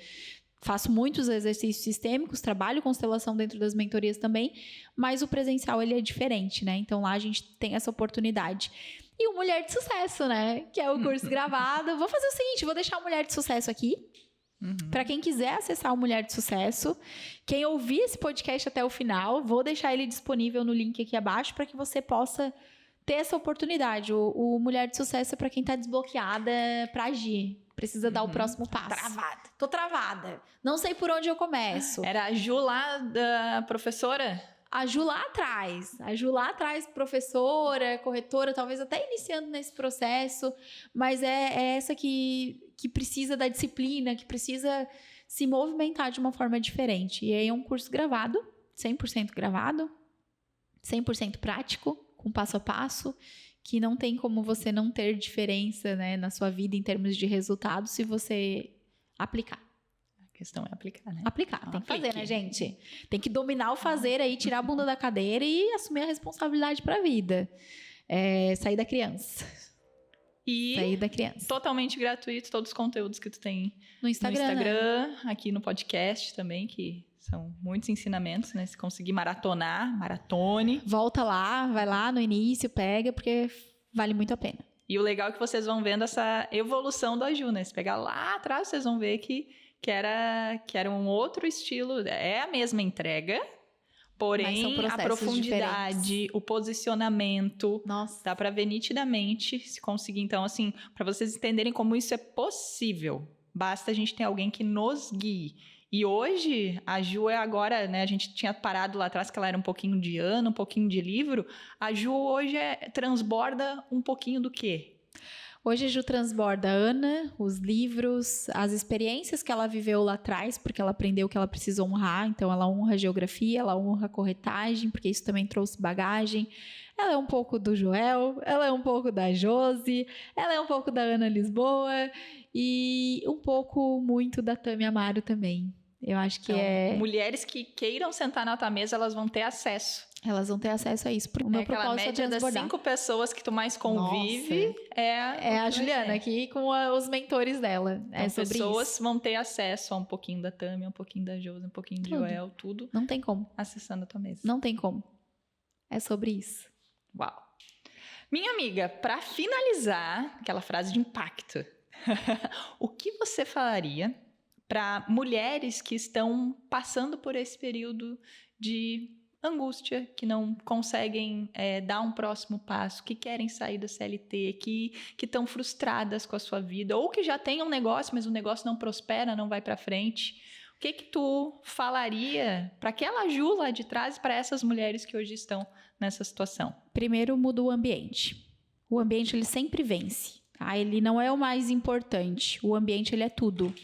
Faço muitos exercícios sistêmicos, trabalho constelação dentro das mentorias também, mas o presencial, ele é diferente, né? Então, lá a gente tem essa oportunidade. E o Mulher de Sucesso, né? Que é o curso gravado. Vou fazer o seguinte, vou deixar o Mulher de Sucesso aqui. Para quem quiser acessar o Mulher de Sucesso, quem ouvir esse podcast até o final, vou deixar ele disponível no link aqui abaixo para que você possa ter essa oportunidade. O Mulher de Sucesso é para quem tá desbloqueada para agir. Precisa dar o próximo passo. Tô travada. Não sei por onde eu começo. Era a Ju lá, da professora? A Ju lá atrás, professora, corretora, talvez até iniciando nesse processo, mas é essa que precisa da disciplina, que precisa se movimentar de uma forma diferente. E aí é um curso gravado, 100% gravado, 100% prático, com passo a passo, que não tem como você não ter diferença, né, na sua vida em termos de resultado se você aplicar. A questão é aplicar, né? Aplicar, tem que fazer, né, gente? Tem que dominar o fazer aí, tirar a bunda da cadeira e assumir a responsabilidade para a vida. Sair da criança. Sair da criança. Totalmente gratuito, todos os conteúdos que tu tem no Instagram, né? Aqui no podcast também, que são muitos ensinamentos, né? Se conseguir maratonar, maratone. Volta lá, vai lá no início, pega, porque vale muito a pena. E o legal é que vocês vão vendo essa evolução da Ju, né? Se pegar lá atrás, vocês vão ver que era um outro estilo. É a mesma entrega, porém a profundidade, diferentes. O posicionamento, nossa, dá para ver nitidamente se conseguir. Então, assim, para vocês entenderem como isso é possível, basta a gente ter alguém que nos guie. E hoje, a Ju é agora, né? A gente tinha parado lá atrás que ela era um pouquinho de ano, um pouquinho de livro. A Ju hoje transborda um pouquinho do quê? Hoje a Ju transborda a Ana, os livros, as experiências que ela viveu lá atrás, porque ela aprendeu que ela precisa honrar. Então, ela honra a geografia, ela honra a corretagem, porque isso também trouxe bagagem. Ela é um pouco do Joel, ela é um pouco da Josi, ela é um pouco da Ana Lisboa e um pouco muito da Tami Amaro também. Eu acho que então, mulheres que queiram sentar na tua mesa, elas vão ter acesso. Elas vão ter acesso a isso. O meu aquela média das 5 pessoas que tu mais convive. Nossa, é a Juliana aqui com os mentores dela. Então, sobre pessoas isso. Vão ter acesso a um pouquinho da Tami, um pouquinho da Josi, um pouquinho de Joel, tudo. Não tem como. Acessando a tua mesa. Não tem como. É sobre isso. Uau. Minha amiga, para finalizar, aquela frase de impacto. O que você falaria para mulheres que estão passando por esse período de angústia, que não conseguem dar um próximo passo, que querem sair da CLT, que estão frustradas com a sua vida, ou que já têm um negócio, mas o negócio não prospera, não vai para frente? O que tu falaria para aquela Ju lá de trás e para essas mulheres que hoje estão nessa situação? Primeiro, muda o ambiente. O ambiente, ele sempre vence. Tá? Ele não é o mais importante. O ambiente, ele é tudo.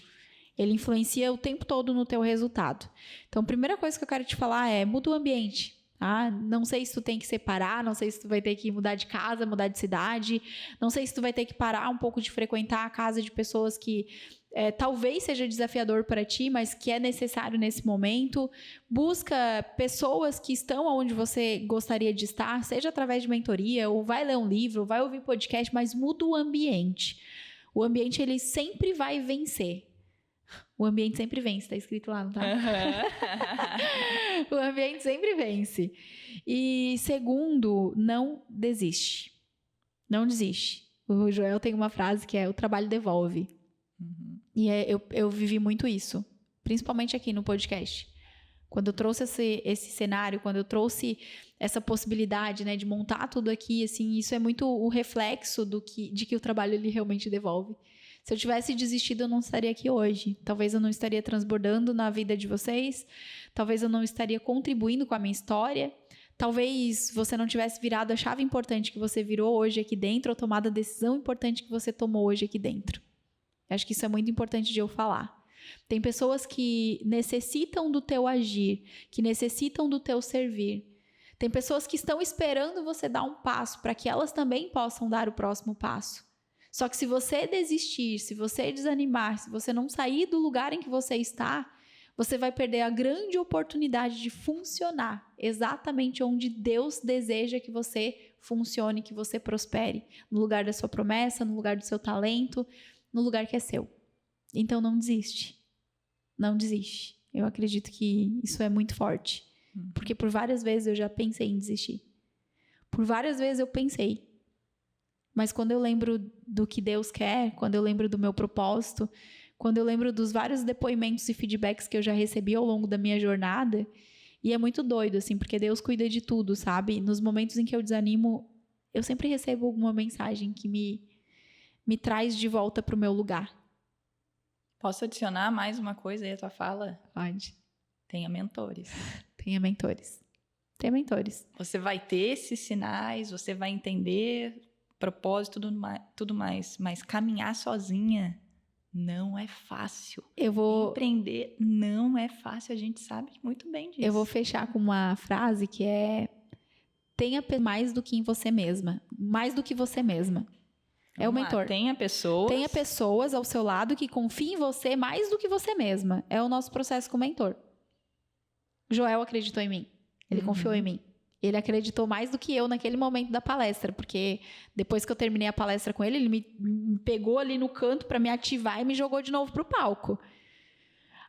Ele influencia o tempo todo no teu resultado. Então, a primeira coisa que eu quero te falar é, muda o ambiente. Tá? Não sei se tu tem que separar, não sei se tu vai ter que mudar de casa, mudar de cidade, não sei se tu vai ter que parar um pouco de frequentar a casa de pessoas que talvez seja desafiador para ti, mas que é necessário nesse momento. Busca pessoas que estão onde você gostaria de estar, seja através de mentoria, ou vai ler um livro, ou vai ouvir podcast, mas muda o ambiente. O ambiente, ele sempre vai vencer. O ambiente sempre vence, tá escrito lá, não tá? O ambiente sempre vence. E segundo, não desiste. Não desiste. O Joel tem uma frase que é: o trabalho devolve. Uhum. E eu vivi muito isso, principalmente aqui no podcast. Quando eu trouxe esse cenário, quando eu trouxe essa possibilidade, né, de montar tudo aqui, assim, isso é muito o reflexo de que o trabalho ele realmente devolve. Se eu tivesse desistido, eu não estaria aqui hoje. Talvez eu não estaria transbordando na vida de vocês. Talvez eu não estaria contribuindo com a minha história. Talvez você não tivesse virado a chave importante que você virou hoje aqui dentro, ou tomado a decisão importante que você tomou hoje aqui dentro. Eu acho que isso é muito importante de eu falar. Tem pessoas que necessitam do teu agir, que necessitam do teu servir. Tem pessoas que estão esperando você dar um passo para que elas também possam dar o próximo passo. Só que se você desistir, se você desanimar, se você não sair do lugar em que você está, você vai perder a grande oportunidade de funcionar exatamente onde Deus deseja que você funcione, que você prospere. No lugar da sua promessa, no lugar do seu talento, no lugar que é seu. Então não desiste. Não desiste. Eu acredito que isso é muito forte. Porque por várias vezes eu já pensei em desistir. Por várias vezes eu pensei. Mas quando eu lembro do que Deus quer, quando eu lembro do meu propósito, quando eu lembro dos vários depoimentos e feedbacks que eu já recebi ao longo da minha jornada, e é muito doido, assim, porque Deus cuida de tudo, sabe? Nos momentos em que eu desanimo, eu sempre recebo alguma mensagem que me traz de volta para o meu lugar. Posso adicionar mais uma coisa aí à tua fala? Pode. Tenha mentores. Tenha mentores. Ter mentores. Você vai ter esses sinais, você vai entender propósito, tudo mais. Mas caminhar sozinha não é fácil. Empreender não é fácil, a gente sabe muito bem disso. Eu vou fechar com uma frase que é: tenha mais do que em você mesma. Mais do que você mesma. É o mentor. Tenha pessoas ao seu lado que confiem em você mais do que você mesma. É o nosso processo com o mentor. Joel acreditou em mim. Ele confiou em mim. Ele acreditou mais do que eu naquele momento da palestra, porque depois que eu terminei a palestra com ele, ele me pegou ali no canto para me ativar e me jogou de novo pro palco.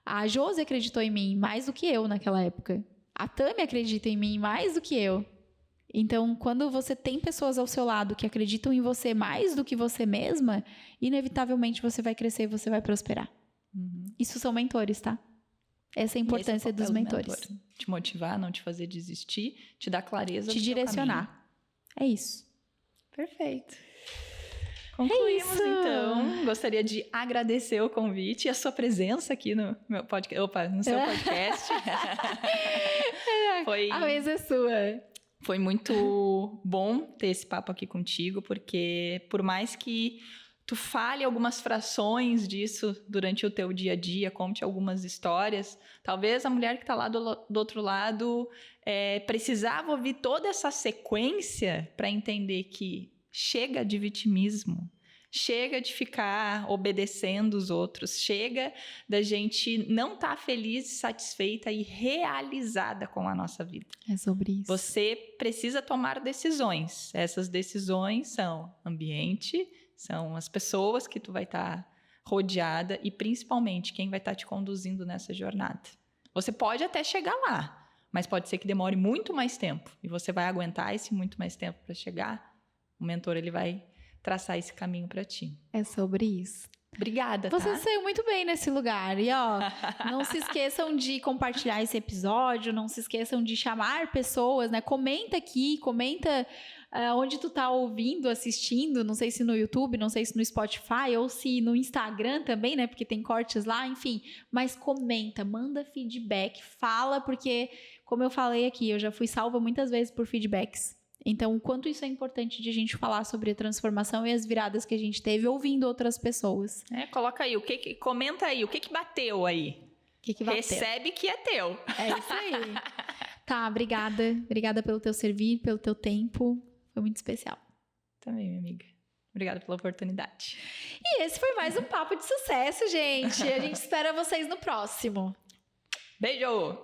A Josi acreditou em mim mais do que eu naquela época. A Tami acredita em mim mais do que eu. Então, quando você tem pessoas ao seu lado que acreditam em você mais do que você mesma, inevitavelmente você vai crescer e você vai prosperar. Isso são mentores, tá? Essa é a importância dos mentores. Te motivar, não te fazer desistir, te dar clareza. Te direcionar. É isso. Perfeito. Concluímos, então. Gostaria de agradecer o convite e a sua presença aqui no meu podcast, no seu podcast. A mesa é sua. Foi muito bom ter esse papo aqui contigo, porque por mais que tu fale algumas frações disso durante o teu dia a dia, conte algumas histórias, talvez a mulher que está lá do outro lado precisava ouvir toda essa sequência para entender que chega de vitimismo, chega de ficar obedecendo os outros, chega da gente não estar feliz, satisfeita e realizada com a nossa vida. É sobre isso. Você precisa tomar decisões. Essas decisões são ambiente, são as pessoas que tu vai estar rodeada e principalmente quem vai estar te conduzindo nessa jornada. Você pode até chegar lá, mas pode ser que demore muito mais tempo e você vai aguentar esse muito mais tempo para chegar. O mentor ele vai traçar esse caminho para ti. É sobre isso. Obrigada, Você saiu muito bem nesse lugar. E ó, não se esqueçam de compartilhar esse episódio, não se esqueçam de chamar pessoas, né? Comenta aqui, comenta onde tu tá ouvindo, assistindo, não sei se no YouTube, não sei se no Spotify ou se no Instagram também, né? Porque tem cortes lá, enfim. Mas comenta, manda feedback, fala, porque como eu falei aqui, eu já fui salva muitas vezes por feedbacks. Então, o quanto isso é importante de a gente falar sobre a transformação e as viradas que a gente teve ouvindo outras pessoas. Coloca aí, comenta aí, o que bateu aí? O que bateu? Recebe que é teu. É isso aí. Tá, obrigada. Obrigada pelo teu servir, pelo teu tempo. Foi muito especial. Também, minha amiga. Obrigada pela oportunidade. E esse foi mais um Papo de Sucesso, gente. A gente espera vocês no próximo. Beijo!